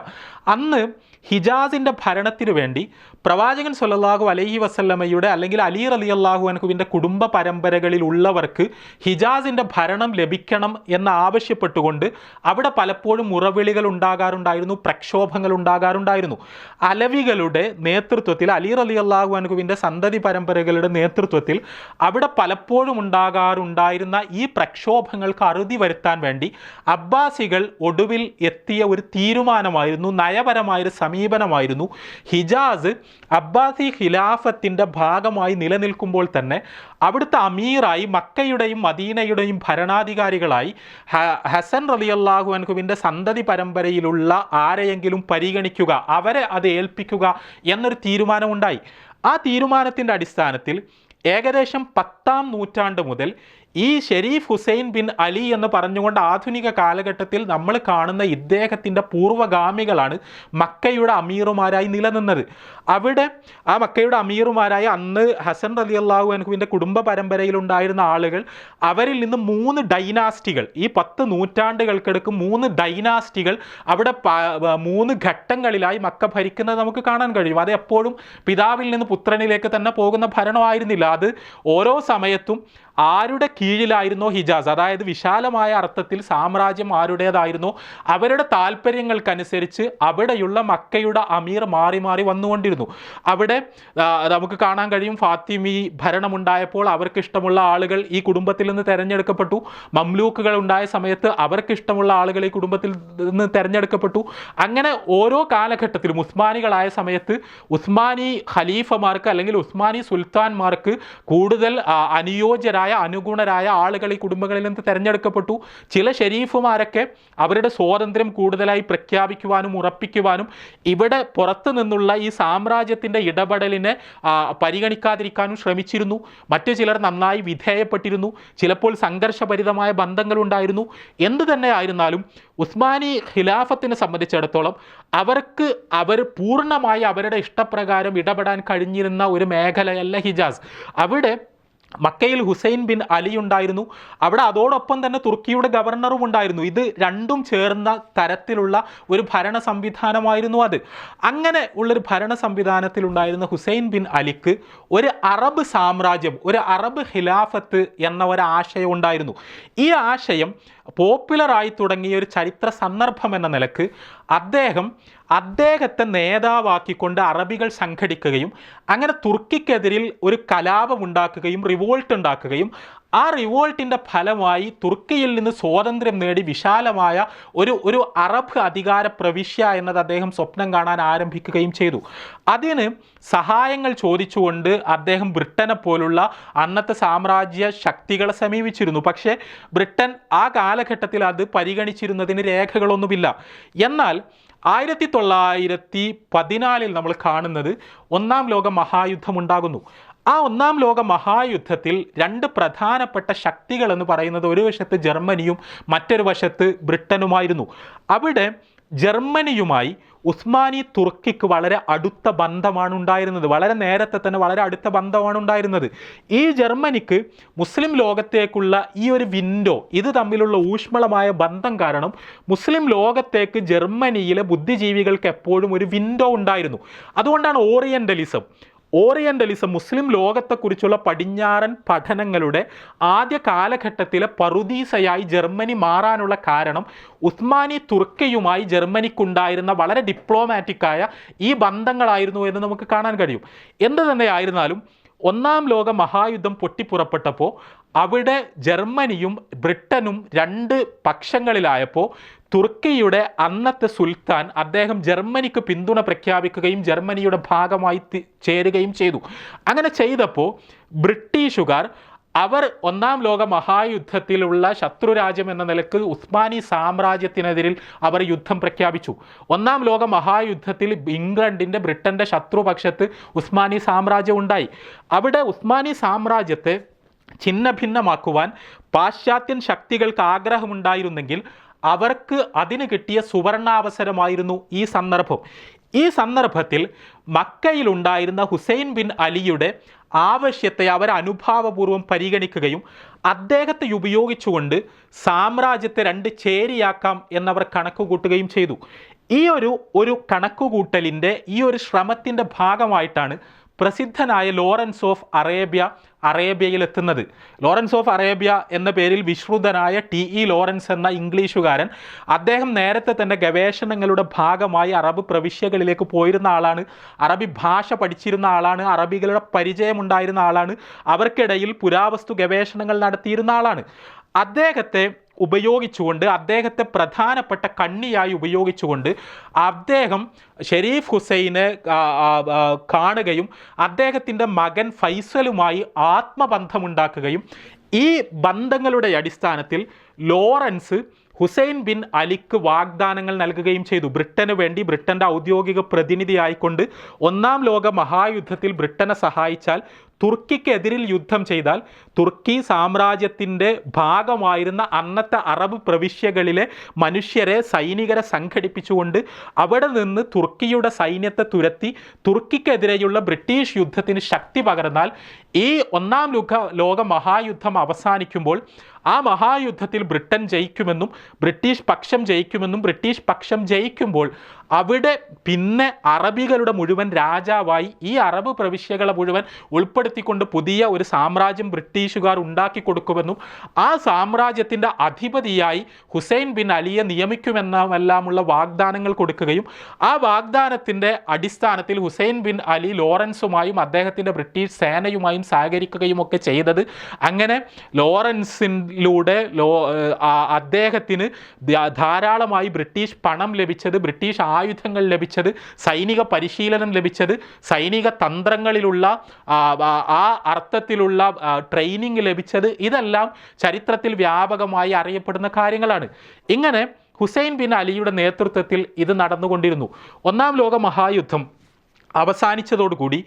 അന്ന് ഹിജാസിൻ്റെ ഭരണത്തിനു വേണ്ടി പ്രവാചകൻ സ്വല്ലല്ലാഹു അലൈഹി വസല്ലമയുടെ അല്ലെങ്കിൽ അലി റളിയല്ലാഹു അൻഹുവിൻ്റെ കുടുംബ പരമ്പരകളിൽ ഉള്ളവർക്ക് ഹിജാസിൻ്റെ ഭരണം ലഭിക്കണം എന്ന് ആവശ്യപ്പെട്ടുകൊണ്ട് അവിടെ പലപ്പോഴും മുറവിളികൾ ഉണ്ടാകാറുണ്ടായിരുന്നു, പ്രക്ഷോഭങ്ങൾ ഉണ്ടാകാറുണ്ടായിരുന്നു. അലവികളുടെ നേതൃത്വത്തിൽ, അലി റളിയല്ലാഹു അൻഹുവിൻ്റെ സന്തതി പരമ്പരകളുടെ നേതൃത്വത്തിൽ അവിടെ പലപ്പോഴും ഉണ്ടാകാറുണ്ടായിരുന്ന ഈ പ്രക്ഷോഭങ്ങൾക്ക് അറുതി വരുത്താൻ വേണ്ടി അബ്ബാസികൾ ഒടുവിൽ എത്തിയ ഒരു തീരുമാനമായിരുന്നു, നയപരമായൊരു സമീപനമായിരുന്നു. ഹിജാസ് അബ്ബാസി ഖിലാഫത്തിൻ്റെ ഭാഗമായി നിലനിൽക്കുമ്പോൾ തന്നെ അവിടുത്തെ അമീറായി മക്കയുടെയും മദീനയുടെയും ഭരണാധികാരികളായി ഹസൻ റളിയല്ലാഹു അൻഹുവിൻ്റെ സന്തതി പരമ്പരയിലുള്ള ആരെയെങ്കിലും പരിഗണിക്കുക, അവരെ അത് ഏൽപ്പിക്കുക എന്നൊരു തീരുമാനമുണ്ടായി. ആ തീരുമാനത്തിൻ്റെ അടിസ്ഥാനത്തിൽ ഏകദേശം 10ാം നൂറ്റാണ്ട് മുതൽ ഈ ഷെരീഫ് ഹുസൈൻ ബിൻ അലി എന്ന് പറഞ്ഞുകൊണ്ട് ആധുനിക കാലഘട്ടത്തിൽ നമ്മൾ കാണുന്ന ഇദ്ദേഹത്തിൻ്റെ പൂർവ്വഗാമികളാണ് മക്കയുടെ അമീറുമാരായി നിലനിന്നത്. അവിടെ ആ മക്കയുടെ അമീറുമാരായ അന്ന് ഹസൻ റളിയല്ലാഹു അൻഹുവിൻ്റെ കുടുംബ പരമ്പരയിലുണ്ടായിരുന്ന ആളുകൾ, അവരിൽ നിന്ന് 3 ഡൈനാസ്റ്റികൾ, ഈ 10 നൂറ്റാണ്ടുകൾക്കിടക്ക് 3 ഡൈനാസ്റ്റികൾ അവിടെ 3 ഘട്ടങ്ങളിലായി മക്ക ഭരിക്കുന്നത് നമുക്ക് കാണാൻ കഴിയും. അത് എപ്പോഴും പിതാവിൽ നിന്ന് പുത്രനിലേക്ക് തന്നെ പോകുന്ന ഭരണമായിരുന്നില്ല. അത് ഓരോ സമയത്തും ആരുടെ കീഴിലായിരുന്നോ ഹിജാസ്, അതായത് വിശാലമായ അർത്ഥത്തിൽ സാമ്രാജ്യം ആരുടേതായിരുന്നോ അവരുടെ താല്പര്യങ്ങൾക്കനുസരിച്ച് അവിടെയുള്ള മക്കയുടെ അമീർ മാറി മാറി വന്നുകൊണ്ടിരുന്നു. അവിടെ നമുക്ക് കാണാൻ കഴിയും, ഫാത്തിമി ഭരണമുണ്ടായപ്പോൾ അവർക്കിഷ്ടമുള്ള ആളുകൾ ഈ കുടുംബത്തിൽ നിന്ന് തിരഞ്ഞെടുക്കപ്പെട്ടു. മംലൂക്കുകൾ ഉണ്ടായ സമയത്ത് അവർക്കിഷ്ടമുള്ള ആളുകൾ ഈ കുടുംബത്തിൽ നിന്ന് തിരഞ്ഞെടുക്കപ്പെട്ടു. അങ്ങനെ ഓരോ കാലഘട്ടത്തിലും ഉസ്മാനികളായ സമയത്ത് ഉസ്മാനി ഖലീഫമാർക്ക് അല്ലെങ്കിൽ ഉസ്മാനി സുൽത്താൻമാർക്ക് കൂടുതൽ അനുയോജ്യരായ അനുഗുണരായ ആളുകൾ ഈ കുടുംബങ്ങളിൽ നിന്ന് തിരഞ്ഞെടുക്കപ്പെട്ടു. ചില ഷെരീഫുമാരൊക്കെ അവരുടെ സ്വാതന്ത്ര്യം കൂടുതലായി പ്രഖ്യാപിക്കുവാനും ഉറപ്പിക്കുവാനും ഇവിടെ പുറത്തു നിന്നുള്ള ഈ സാമ്രാജ്യത്തിൻ്റെ ഇടപെടലിനെ പരിഗണിക്കാതിരിക്കാനും ശ്രമിച്ചിരുന്നു. മറ്റു ചിലർ നന്നായി വിധേയപ്പെട്ടിരുന്നു. ചിലപ്പോൾ സംഘർഷഭരിതമായ ബന്ധങ്ങളുണ്ടായിരുന്നു. എന്തു തന്നെ ആയിരുന്നാലും ഉസ്മാനി ഖിലാഫത്തിനെ സംബന്ധിച്ചിടത്തോളം അവർ പൂർണ്ണമായി അവരുടെ ഇഷ്ടപ്രകാരം ഇടപെടാൻ കഴിഞ്ഞിരുന്ന ഒരു മേഖലയല്ല ഹിജാസ്. അവിടെ മക്കയിൽ ഹുസൈൻ ബിൻ അലി ഉണ്ടായിരുന്നു. അവിടെ അതോടൊപ്പം തന്നെ തുർക്കിയുടെ ഗവർണറും ഉണ്ടായിരുന്നു. ഇത് രണ്ടും ചേർന്ന തരത്തിലുള്ള ഒരു ഭരണ സംവിധാനമായിരുന്നു അത്. അങ്ങനെ ഉള്ളൊരു ഭരണ സംവിധാനത്തിലുണ്ടായിരുന്ന ഹുസൈൻ ബിൻ അലിക്ക് ഒരു അറബ് സാമ്രാജ്യം, ഒരു അറബ് ഖിലാഫത്ത് എന്ന ഒരു ആശയം ഉണ്ടായിരുന്നു. ഈ ആശയം പോപ്പുലറായി തുടങ്ങിയ ഒരു ചരിത്ര സന്ദർഭം എന്ന നിലക്ക് അദ്ദേഹത്തെ നേതാവാക്കിക്കൊണ്ട് അറബികൾ സംഘടിക്കുകയും അങ്ങനെ തുർക്കിക്കെതിരിൽ ഒരു കലാപം ഉണ്ടാക്കുകയും റിവോൾട്ട് ഉണ്ടാക്കുകയും ആ റിവോൾട്ടിൻ്റെ ഫലമായി തുർക്കിയിൽ നിന്ന് സ്വാതന്ത്ര്യം നേടി വിശാലമായ ഒരു അറബ് അധികാര പ്രവിശ്യ എന്നത് അദ്ദേഹം സ്വപ്നം കാണാൻ ആരംഭിക്കുകയും ചെയ്തു. അതിന് സഹായങ്ങൾ ചോദിച്ചുകൊണ്ട് അദ്ദേഹം ബ്രിട്ടനെ പോലുള്ള അന്നത്തെ സാമ്രാജ്യ ശക്തികളെ സമീപിച്ചിരുന്നു. പക്ഷേ ബ്രിട്ടൻ ആ കാലഘട്ടത്തിൽ അത് പരിഗണിച്ചിരുന്നതിന് രേഖകളൊന്നുമില്ല. എന്നാൽ 1914 നമ്മൾ കാണുന്നത് ഒന്നാം ലോക മഹായുദ്ധം ഉണ്ടാകുന്നു. ആ ഒന്നാം ലോക മഹായുദ്ധത്തിൽ രണ്ട് പ്രധാനപ്പെട്ട ശക്തികൾ എന്ന് പറയുന്നത് ഒരു വശത്ത് ജർമ്മനിയും മറ്റൊരു വശത്ത് ബ്രിട്ടനുമായിരുന്നു. അവിടെ ജർമ്മനിയുമായി ഉസ്മാനി തുർക്കിക്ക് വളരെ അടുത്ത ബന്ധമാണ് ഉണ്ടായിരുന്നത്. വളരെ നേരത്തെ തന്നെ വളരെ അടുത്ത ബന്ധമാണ് ഉണ്ടായിരുന്നത്. ഈ ജർമ്മനിക്ക് മുസ്ലിം ലോകത്തേക്കുള്ള ഈ ഒരു വിൻഡോ, ഇത് തമ്മിലുള്ള ഊഷ്മളമായ ബന്ധം കാരണം മുസ്ലിം ലോകത്തേക്ക് ജർമ്മനിയിലെ ബുദ്ധിജീവികൾക്ക് എപ്പോഴും ഒരു വിൻഡോ ഉണ്ടായിരുന്നു. അതുകൊണ്ടാണ് ഓറിയൻ്റലിസം മുസ്ലിം ലോകത്തെക്കുറിച്ചുള്ള പടിഞ്ഞാറൻ പഠനങ്ങളുടെ ആദ്യ കാലഘട്ടത്തിലെ പറുദീസയായി ജർമ്മനി മാറാനുള്ള കാരണം ഉസ്മാനി തുർക്കിയുമായി ജർമ്മനിക്കുണ്ടായിരുന്ന വളരെ ഡിപ്ലോമാറ്റിക്കായ ഈ ബന്ധങ്ങളായിരുന്നു എന്ന് നമുക്ക് കാണാൻ കഴിയും. എന്ത് തന്നെയായിരുന്നാലും ഒന്നാം ലോക മഹായുദ്ധം പൊട്ടിപ്പുറപ്പെട്ടപ്പോൾ അവിടെ ജർമ്മനിയും ബ്രിട്ടനും രണ്ട് പക്ഷങ്ങളിലായപ്പോൾ തുർക്കിയുടെ അന്നത്തെ സുൽത്താൻ അദ്ദേഹം ജർമ്മനിക്ക് പിന്തുണ പ്രഖ്യാപിക്കുകയും ജർമ്മനിയുടെ ഭാഗമായി ചേരുകയും ചെയ്തു. അങ്ങനെ ചെയ്തപ്പോൾ ബ്രിട്ടീഷുകാർ ഒന്നാം ലോക മഹായുദ്ധത്തിലുള്ള ശത്രുരാജ്യം എന്ന നിലക്ക് ഉസ്മാനി സാമ്രാജ്യത്തിനെതിരിൽ അവർ യുദ്ധം പ്രഖ്യാപിച്ചു. ഒന്നാം ലോക മഹായുദ്ധത്തിൽ ഇംഗ്ലണ്ടിൻ്റെ ബ്രിട്ടൻ്റെ ശത്രുപക്ഷത്ത് ഉസ്മാനി സാമ്രാജ്യം ഉണ്ടായി. അവിടെ ഉസ്മാനി സാമ്രാജ്യത്തെ ഛിന്ന ഭിന്നമാക്കുവാൻ പാശ്ചാത്യൻ ശക്തികൾക്ക് ആഗ്രഹമുണ്ടായിരുന്നെങ്കിൽ അവർക്ക് അതിന് കിട്ടിയ സുവർണാവസരമായിരുന്നു ഈ സന്ദർഭം. ഈ സന്ദർഭത്തിൽ മക്കയിലുണ്ടായിരുന്ന ഹുസൈൻ ബിൻ അലിയുടെ ആവശ്യത്തെ അവർ അനുഭാവപൂർവ്വം പരിഗണിക്കുകയും അദ്ദേഹത്തെ ഉപയോഗിച്ചുകൊണ്ട് സാമ്രാജ്യത്തെ രണ്ട് ചേരിയാക്കാം എന്നവർ കണക്കുകൂട്ടുകയും ചെയ്തു. ഈ ഒരു കണക്കുകൂട്ടലിൻ്റെ ഈ ഒരു ശ്രമത്തിൻ്റെ ഭാഗമായിട്ടാണ് പ്രസിദ്ധനായ ലോറൻസ് ഓഫ് അറേബ്യയിലെത്തുന്നത്. ലോറൻസ് ഓഫ് അറേബ്യ എന്ന പേരിൽ വിശ്രുതനായ ടി ലോറൻസ് എന്ന ഇംഗ്ലീഷുകാരൻ, അദ്ദേഹം നേരത്തെ തന്നെ ഗവേഷണങ്ങളുടെ ഭാഗമായി അറബ് പ്രവിശ്യകളിലേക്ക് പോയിരുന്ന ആളാണ്. അറബി ഭാഷ പഠിച്ചിരുന്ന ആളാണ്. അറബികളുടെ പരിചയമുണ്ടായിരുന്ന ആളാണ്. അവർക്കിടയിൽ പുരാവസ്തു ഗവേഷണങ്ങൾ നടത്തിയിരുന്ന ആളാണ്. അദ്ദേഹത്തെ പ്രധാനപ്പെട്ട കണ്ണിയായി ഉപയോഗിച്ചുകൊണ്ട് അദ്ദേഹം ഷെരീഫ് ഹുസൈനെ കാണുകയും അദ്ദേഹത്തിൻ്റെ മകൻ ഫൈസലുമായി ആത്മബന്ധമുണ്ടാക്കുകയും ഈ ബന്ധങ്ങളുടെ അടിസ്ഥാനത്തിൽ ലോറൻസ് ഹുസൈൻ ബിൻ അലിക്ക് വാഗ്ദാനങ്ങൾ നൽകുകയും ചെയ്തു. ബ്രിട്ടന് വേണ്ടി ബ്രിട്ടൻ്റെ ഔദ്യോഗിക പ്രതിനിധിയായിക്കൊണ്ട് ഒന്നാം ലോക മഹായുദ്ധത്തിൽ ബ്രിട്ടനെ സഹായിച്ചാൽ, തുർക്കിക്കെതിരിൽ യുദ്ധം ചെയ്താൽ തുർക്കി സാമ്രാജ്യത്തിൻ്റെ ഭാഗമായിരുന്ന അന്നത്തെ അറബ് പ്രവിശ്യകളിലെ മനുഷ്യരെ, സൈനികരെ സംഘടിപ്പിച്ചുകൊണ്ട് അവിടെ നിന്ന് തുർക്കിയുടെ സൈന്യത്തെ തുരത്തി തുർക്കിക്കെതിരെയുള്ള ബ്രിട്ടീഷ് യുദ്ധത്തിന് ശക്തി പകർന്നാൽ ഈ ഒന്നാം ലോക മഹായുദ്ധം അവസാനിക്കുമ്പോൾ ആ മഹായുദ്ധത്തിൽ ബ്രിട്ടൻ ജയിക്കുമെന്നും ബ്രിട്ടീഷ് പക്ഷം ജയിക്കുമ്പോൾ അവിടെ പിന്നെ അറബികളുടെ മുഴുവൻ രാജാവായി ഈ അറബ് പ്രവിശ്യകളെ മുഴുവൻ ഉൾപ്പെടുത്തിക്കൊണ്ട് പുതിയ ഒരു സാമ്രാജ്യം ബ്രിട്ടീഷുകാർ ഉണ്ടാക്കി കൊടുക്കുമെന്നും ആ സാമ്രാജ്യത്തിൻ്റെ അധിപതിയായി ഹുസൈൻ ബിൻ അലിയെ നിയമിക്കുമെന്നുമെല്ലാമുള്ള വാഗ്ദാനങ്ങൾ കൊടുക്കുകയും ആ വാഗ്ദാനത്തിൻ്റെ അടിസ്ഥാനത്തിൽ ഹുസൈൻ ബിൻ അലി ലോറൻസുമായും അദ്ദേഹത്തിൻ്റെ ബ്രിട്ടീഷ് സേനയുമായും സഹകരിക്കുകയും ഒക്കെ ചെയ്തത്. അങ്ങനെ ലോറൻസിലൂടെ അദ്ദേഹത്തിന് ധാരാളമായി ബ്രിട്ടീഷ് പണം ലഭിച്ചത്, ബ്രിട്ടീഷ് ആയുധങ്ങൾ ലഭിച്ചത്, സൈനിക പരിശീലനം ലഭിച്ചത്, സൈനിക തന്ത്രങ്ങളിലുള്ള ആ അർത്ഥത്തിലുള്ള ട്രെയിനിങ് ലഭിച്ചത്, ഇതെല്ലാം ചരിത്രത്തിൽ വ്യാപകമായി അറിയപ്പെടുന്ന കാര്യങ്ങളാണ്. ഇങ്ങനെ ഹുസൈൻ ബിൻ അലിയുടെ നേതൃത്വത്തിൽ ഇത് നടന്നുകൊണ്ടിരുന്നു. ഒന്നാം ലോക മഹായുദ്ധം അവസാനിച്ചതോടുകൂടി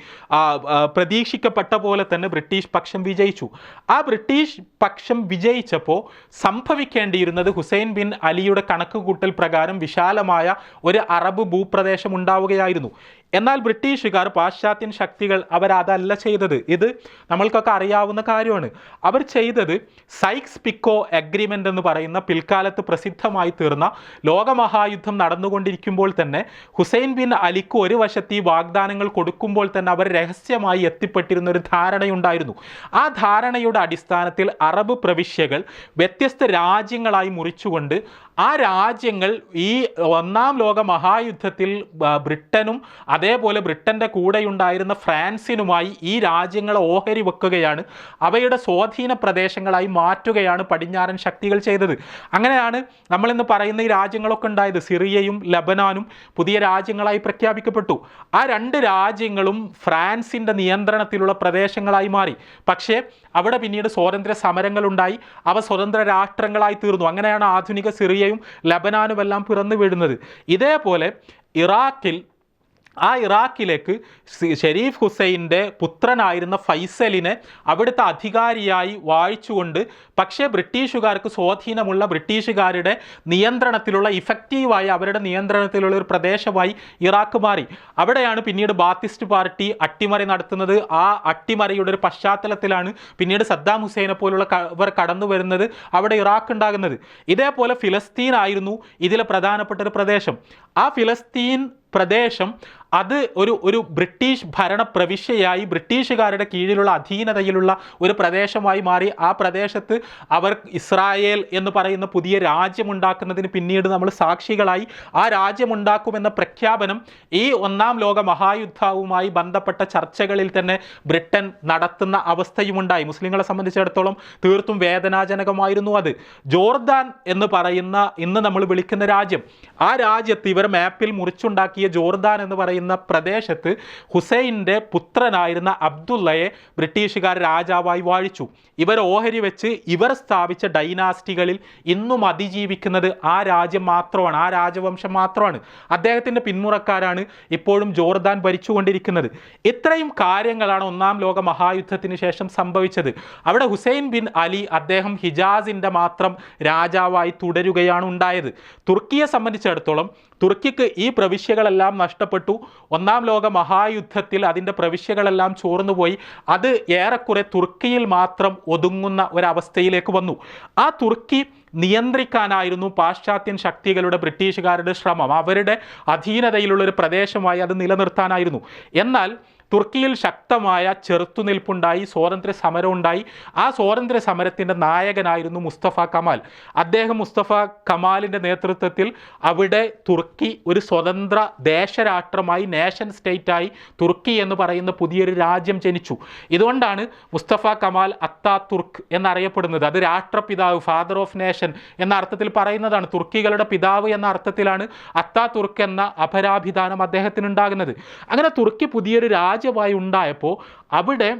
പ്രതീക്ഷിക്കപ്പെട്ട പോലെ തന്നെ ബ്രിട്ടീഷ് പക്ഷം വിജയിച്ചു. ആ ബ്രിട്ടീഷ് പക്ഷം വിജയിച്ചപ്പോൾ സംഭവിക്കേണ്ടിയിരുന്നത് ഹുസൈൻ ബിൻ അലിയുടെ കണക്കുകൂട്ടൽ പ്രകാരം വിശാലമായ ഒരു അറബ് ഭൂപ്രദേശം ഉണ്ടാവുകയായിരുന്നു. എന്നാൽ ബ്രിട്ടീഷുകാർ, പാശ്ചാത്യൻ ശക്തികൾ അവരതല്ല ചെയ്തത്. ഇത് നമ്മൾക്കൊക്കെ അറിയാവുന്ന കാര്യമാണ്. അവർ ചെയ്തത് സൈക്സ് പിക്കോ അഗ്രിമെൻ്റ് എന്ന് പറയുന്ന പിൽക്കാലത്ത് പ്രസിദ്ധമായി തീർന്ന ലോകമഹായുദ്ധം നടന്നുകൊണ്ടിരിക്കുമ്പോൾ തന്നെ ഹുസൈൻ ബിൻ അലിക്ക് ഒരു വശത്ത് ഈ വാഗ്ദാനങ്ങൾ കൊടുക്കുമ്പോൾ തന്നെ അവർ രഹസ്യമായി എത്തിപ്പെട്ടിരുന്ന ഒരു ധാരണയുണ്ടായിരുന്നു. ആ ധാരണയുടെ അടിസ്ഥാനത്തിൽ അറബ് പ്രവിശ്യകൾ വ്യത്യസ്ത രാജ്യങ്ങളായി മുറിച്ചുകൊണ്ട് ആ രാജ്യങ്ങൾ ഈ ഒന്നാം ലോക മഹായുദ്ധത്തിൽ ബ്രിട്ടനും അതേപോലെ ബ്രിട്ടൻ്റെ കൂടെയുണ്ടായിരുന്ന ഫ്രാൻസിനുമായി ഈ രാജ്യങ്ങളെ ഓഹരി വെക്കുകയാണ്, അവയുടെ സ്വാധീന പ്രദേശങ്ങളായി മാറ്റുകയാണ് പടിഞ്ഞാറൻ ശക്തികൾ ചെയ്തത്. അങ്ങനെയാണ് നമ്മളിന്ന് പറയുന്ന ഈ രാജ്യങ്ങളൊക്കെ ഉണ്ടായത്. സിറിയയും ലബനാനും പുതിയ രാജ്യങ്ങളായി പ്രഖ്യാപിക്കപ്പെട്ടു. ആ രണ്ട് രാജ്യങ്ങളും ഫ്രാൻസിൻ്റെ നിയന്ത്രണത്തിലുള്ള പ്രദേശങ്ങളായി മാറി. പക്ഷേ അവിടെ പിന്നീട് സ്വാതന്ത്ര്യ സമരങ്ങളുണ്ടായി, അവ സ്വതന്ത്ര രാഷ്ട്രങ്ങളായി തീർന്നു. അങ്ങനെയാണ് ആധുനിക സിറിയയും ലബനാനുമെല്ലാം പിറന്നു വീഴുന്നത്. ഇതേപോലെ ഇറാഖിലേക്ക് ഷെരീഫ് ഹുസൈൻ്റെ പുത്രനായിരുന്ന ഫൈസലിനെ അവിടുത്തെ അധികാരിയായി വാഴിച്ചുകൊണ്ട്, പക്ഷേ ബ്രിട്ടീഷുകാർക്ക് സ്വാധീനമുള്ള, ബ്രിട്ടീഷുകാരുടെ നിയന്ത്രണത്തിലുള്ള, ഇഫക്റ്റീവായി അവരുടെ നിയന്ത്രണത്തിലുള്ള ഒരു പ്രദേശമായി ഇറാഖ് മാറി. അവിടെയാണ് പിന്നീട് ബാത്തിസ്റ്റ് പാർട്ടി അട്ടിമറി നടത്തുന്നത്. ആ അട്ടിമറിയുടെ ഒരു പശ്ചാത്തലത്തിലാണ് പിന്നീട് സദ്ദാം ഹുസൈനെ പോലുള്ള അവർ കടന്നു വരുന്നത്, അവിടെ ഇറാഖ് ഉണ്ടാകുന്നത്. ഇതേപോലെ ഫിലസ്തീൻ ആയിരുന്നു ഇതിലെ പ്രധാനപ്പെട്ട ഒരു പ്രദേശം. ആ ഫിലസ്തീൻ പ്രദേശം അത് ഒരു ബ്രിട്ടീഷ് ഭരണ പ്രവിശ്യയായി, ബ്രിട്ടീഷുകാരുടെ കീഴിലുള്ള അധീനതയിലുള്ള ഒരു പ്രദേശമായി മാറി. ആ പ്രദേശത്ത് അവർ ഇസ്രായേൽ എന്ന് പറയുന്ന പുതിയ രാജ്യമുണ്ടാക്കുന്നതിന് പിന്നീട് നമ്മൾ സാക്ഷികളായി. ആ രാജ്യമുണ്ടാക്കുമെന്ന പ്രഖ്യാപനം ഈ ഒന്നാം ലോക മഹായുദ്ധവുമായി ബന്ധപ്പെട്ട ചർച്ചകളിൽ തന്നെ ബ്രിട്ടൻ നടത്തുന്ന അവസ്ഥയുമുണ്ടായി. മുസ്ലിങ്ങളെ സംബന്ധിച്ചിടത്തോളം തീർത്തും വേദനാജനകമായിരുന്നു അത്. ജോർദാൻ എന്ന് പറയുന്ന ഇന്ന് നമ്മൾ വിളിക്കുന്ന രാജ്യം, ആ രാജ്യത്ത് ഇവർ മാപ്പിൽ മുറിച്ചുണ്ടാക്കിയ ജോർദാൻ എന്ന് പറയുന്ന പ്രദേശത്ത് ഹുസൈൻ്റെ പുത്രനായിരുന്ന അബ്ദുള്ളയെ ബ്രിട്ടീഷുകാർ രാജാവായി വാഴിച്ചു. ഇവർ ഓഹരി വെച്ച് ഇവർ സ്ഥാപിച്ച ഡൈനാസ്റ്റികളിൽ ഇന്നും അതിജീവിക്കുന്നത് ആ രാജ്യം മാത്രമാണ്, ആ രാജവംശം മാത്രമാണ്. അദ്ദേഹത്തിൻ്റെ പിന്മുറക്കാരാണ് ഇപ്പോഴും ജോർദാൻ ഭരിച്ചുകൊണ്ടിരിക്കുന്നത്. ഇത്രയും കാര്യങ്ങളാണ് ഒന്നാം ലോക മഹായുദ്ധത്തിന് ശേഷം സംഭവിച്ചത്. അവിടെ ഹുസൈൻ ബിൻ അലി അദ്ദേഹം ഹിജാസിൻ്റെ മാത്രം രാജാവായി തുടരുകയാണ് ഉണ്ടായത്. തുർക്കിയെ സംബന്ധിച്ചിടത്തോളം തുർക്കിക്ക് ഈ പ്രവിശ്യകളെല്ലാം നഷ്ടപ്പെട്ടു. ഒന്നാം ലോക മഹായുദ്ധത്തിൽ അതിൻ്റെ പ്രവിശ്യകളെല്ലാം ചോർന്നുപോയി. അത് ഏറെക്കുറെ തുർക്കിയിൽ മാത്രം ഒതുങ്ങുന്ന ഒരവസ്ഥയിലേക്ക് വന്നു. ആ തുർക്കി നിയന്ത്രിക്കാനായിരുന്നു പാശ്ചാത്യൻ ശക്തികളുടെ, ബ്രിട്ടീഷുകാരുടെ ശ്രമം. അവരുടെ അധീനതയിലുള്ളൊരു പ്രദേശമായി അത് നിലനിർത്താനായിരുന്നു. എന്നാൽ തുർക്കിയിൽ ശക്തമായ ചെറുത്തുനിൽപ്പുണ്ടായി, സ്വാതന്ത്ര്യ സമരം ഉണ്ടായി. ആ സ്വാതന്ത്ര്യ സമരത്തിൻ്റെ നായകനായിരുന്നു മുസ്തഫ കമാൽ. അദ്ദേഹം മുസ്തഫ കമാലിൻ്റെ നേതൃത്വത്തിൽ അവിടെ തുർക്കി ഒരു സ്വതന്ത്ര ദേശരാഷ്ട്രമായി, നേഷൻ സ്റ്റേറ്റായി തുർക്കി എന്ന് പറയുന്ന പുതിയൊരു രാജ്യം ജനിച്ചു. ഇതുകൊണ്ടാണ് മുസ്തഫ കമാൽ അത്താതുർക്ക് എന്നറിയപ്പെടുന്നത്. അത് രാഷ്ട്രപിതാവ്, ഫാദർ ഓഫ് നേഷൻ എന്ന അർത്ഥത്തിൽ പറയുന്നതാണ്. തുർക്കികളുടെ പിതാവ് എന്ന അർത്ഥത്തിലാണ് അത്താതുർക്ക് എന്ന അപരാഭിധാനം അദ്ദേഹത്തിനുണ്ടാകുന്നത്. അങ്ങനെ തുർക്കി പുതിയൊരു രാജ്യമായി ഉണ്ടായപ്പോൾ അവിടെ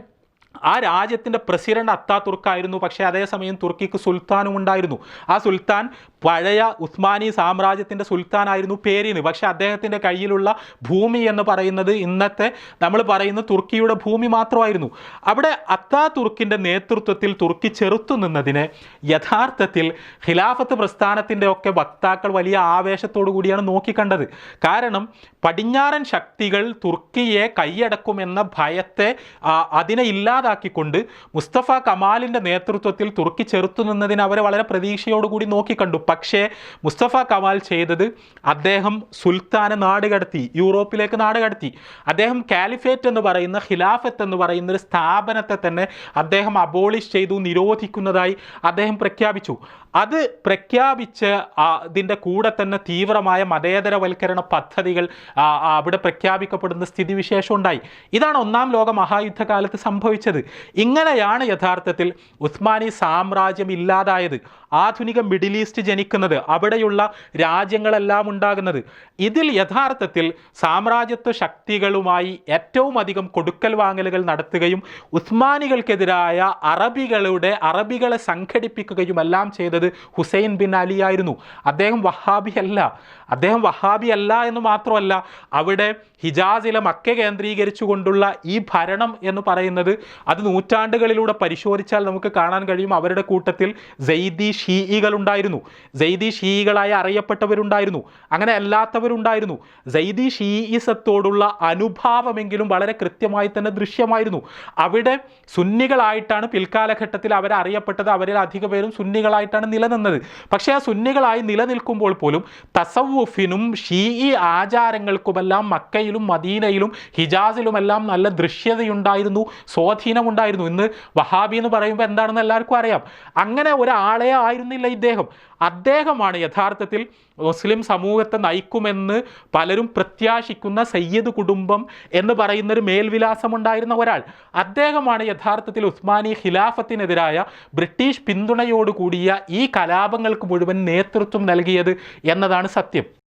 ആ രാജ്യത്തിൻ്റെ പ്രസിഡന്റ് അത്താതുർക്കായിരുന്നു. പക്ഷേ അതേസമയം തുർക്കിക്ക് സുൽത്താനും ഉണ്ടായിരുന്നു. ആ സുൽത്താൻ പഴയ ഉസ്മാനി സാമ്രാജ്യത്തിൻ്റെ സുൽത്താനായിരുന്നു പേരിന്. പക്ഷേ അദ്ദേഹത്തിൻ്റെ കയ്യിലുള്ള ഭൂമി എന്ന് പറയുന്നത് ഇന്നത്തെ നമ്മൾ പറയുന്ന തുർക്കിയുടെ ഭൂമി മാത്രമായിരുന്നു. അവിടെ അത്താതുർക്കിൻ്റെ നേതൃത്വത്തിൽ തുർക്കി ചെറുത്തു നിന്നതിനെ യഥാർത്ഥത്തിൽ ഖിലാഫത്ത് പ്രസ്ഥാനത്തിൻ്റെ ഒക്കെ വക്താക്കൾ വലിയ ആവേശത്തോടു കൂടിയാണ് നോക്കിക്കണ്ടത്. കാരണം പടിഞ്ഞാറൻ ശക്തികൾ തുർക്കിയെ കൈയടക്കുമെന്ന ഭയത്തെ അതിനെ ഇല്ലാതാക്കിക്കൊണ്ട് മുസ്തഫ കമാലിൻ്റെ നേതൃത്വത്തിൽ തുർക്കി ചെറുത്തു നിന്നതിന് അവരെ വളരെ പ്രതീക്ഷയോടുകൂടി നോക്കിക്കണ്ടു. പക്ഷേ മുസ്തഫ കമാൽ ചെയ്തത് അദ്ദേഹം സുൽത്താനെ നാടുകടത്തി, യൂറോപ്പിലേക്ക് നാടുകടത്തി. അദ്ദേഹം കാലിഫേറ്റ് എന്ന് പറയുന്ന, ഖിലാഫത്ത് എന്ന് പറയുന്ന ഒരു സ്ഥാപനത്തെ തന്നെ അദ്ദേഹം അബോളിഷ് ചെയ്തു, നിരോധിക്കുന്നതായി അദ്ദേഹം പ്രഖ്യാപിച്ചു. അത് പ്രഖ്യാപിച്ച് അതിൻ്റെ കൂടെ തന്നെ തീവ്രമായ മതേതരവൽക്കരണ പദ്ധതികൾ അവിടെ പ്രഖ്യാപിക്കപ്പെടുന്ന സ്ഥിതിവിശേഷം ഉണ്ടായി. ഇതാണ് ഒന്നാം ലോക മഹായുദ്ധകാലത്ത് സംഭവിച്ചത്. നയിച്ചത്. ഇങ്ങനെയാണ് യഥാർത്ഥത്തിൽ ഉസ്മാനി സാമ്രാജ്യം ഇല്ലാതായത്, ആധുനിക മിഡിൽ ഈസ്റ്റ് ജനിക്കുന്നത്, അവിടെയുള്ള രാജ്യങ്ങളെല്ലാം ഉണ്ടാകുന്നത്. ഇതിൽ യഥാർത്ഥത്തിൽ സാമ്രാജ്യത്വ ശക്തികളുമായി ഏറ്റവും അധികം കൊടുക്കൽ വാങ്ങലുകൾ നടത്തുകയും ഉസ്മാനികൾക്കെതിരായ അറബികളെ സംഘടിപ്പിക്കുകയും എല്ലാം ചെയ്തത് ഹുസൈൻ ബിൻ അലി ആയിരുന്നു. അദ്ദേഹം വഹാബി അല്ല എന്ന് മാത്രമല്ല, അവിടെ ഹിജാസിലെ മക്ക കേന്ദ്രീകരിച്ചുകൊണ്ടുള്ള ഈ ഭരണം എന്ന് പറയുന്നത് അത് നൂറ്റാണ്ടുകളിലൂടെ പരിശോധിച്ചാൽ നമുക്ക് കാണാൻ കഴിയും. അവരുടെ കൂട്ടത്തിൽ സെയ്ദി ഷീഇകളുണ്ടായിരുന്നു, സെയ്ദി ഷീഇകളായി അറിയപ്പെട്ടവരുണ്ടായിരുന്നു, അങ്ങനെ അല്ലാത്തവരുണ്ടായിരുന്നു. സെയ്ദി ഷീഇസത്തോടുള്ള അനുഭാവമെങ്കിലും വളരെ കൃത്യമായി തന്നെ ദൃശ്യമായിരുന്നു. അവിടെ സുന്നികളായിട്ടാണ് പിൽക്കാലഘട്ടത്തിൽ അവരെ അറിയപ്പെട്ടത്, അവരിൽ അധിക പേരും സുന്നികളായിട്ടാണ് നിലനിന്നത്. പക്ഷേ ആ സുന്നികളായി നിലനിൽക്കുമ്പോൾ പോലും തസവുഫിനും ഷീഇ ആചാരങ്ങൾക്കുമെല്ലാം മക്കയിലും മദീനയിലും ഹിജാസിലുമെല്ലാം നല്ല ദൃശ്യതയുണ്ടായിരുന്നു, സ്വാധീനമുണ്ടായിരുന്നു. ഇന്ന് വഹാബി എന്ന് പറയുമ്പോൾ എന്താണെന്ന് എല്ലാവർക്കും അറിയാം. അങ്ങനെ ഒരാളെ ആയിരുന്നില്ല ഇദ്ദേഹം. അദ്ദേഹമാണ് യഥാർത്ഥത്തിൽ മുസ്ലിം സമൂഹത്തെ നയിക്കുമെന്ന് പലരും പ്രത്യാശിക്കുന്ന സയ്യിദ് കുടുംബം എന്ന് പറയുന്നൊരു മേൽവിലാസമുണ്ടായിരുന്ന ഒരാൾ. അദ്ദേഹമാണ് യഥാർത്ഥത്തിൽ ഉസ്മാനി ഖിലാഫത്തിനെതിരായ ബ്രിട്ടീഷ് പിന്തുണയോടുകൂടിയ ഈ കലാപങ്ങൾക്ക് മുഴുവൻ നേതൃത്വം നൽകിയത് എന്നതാണ് സത്യം.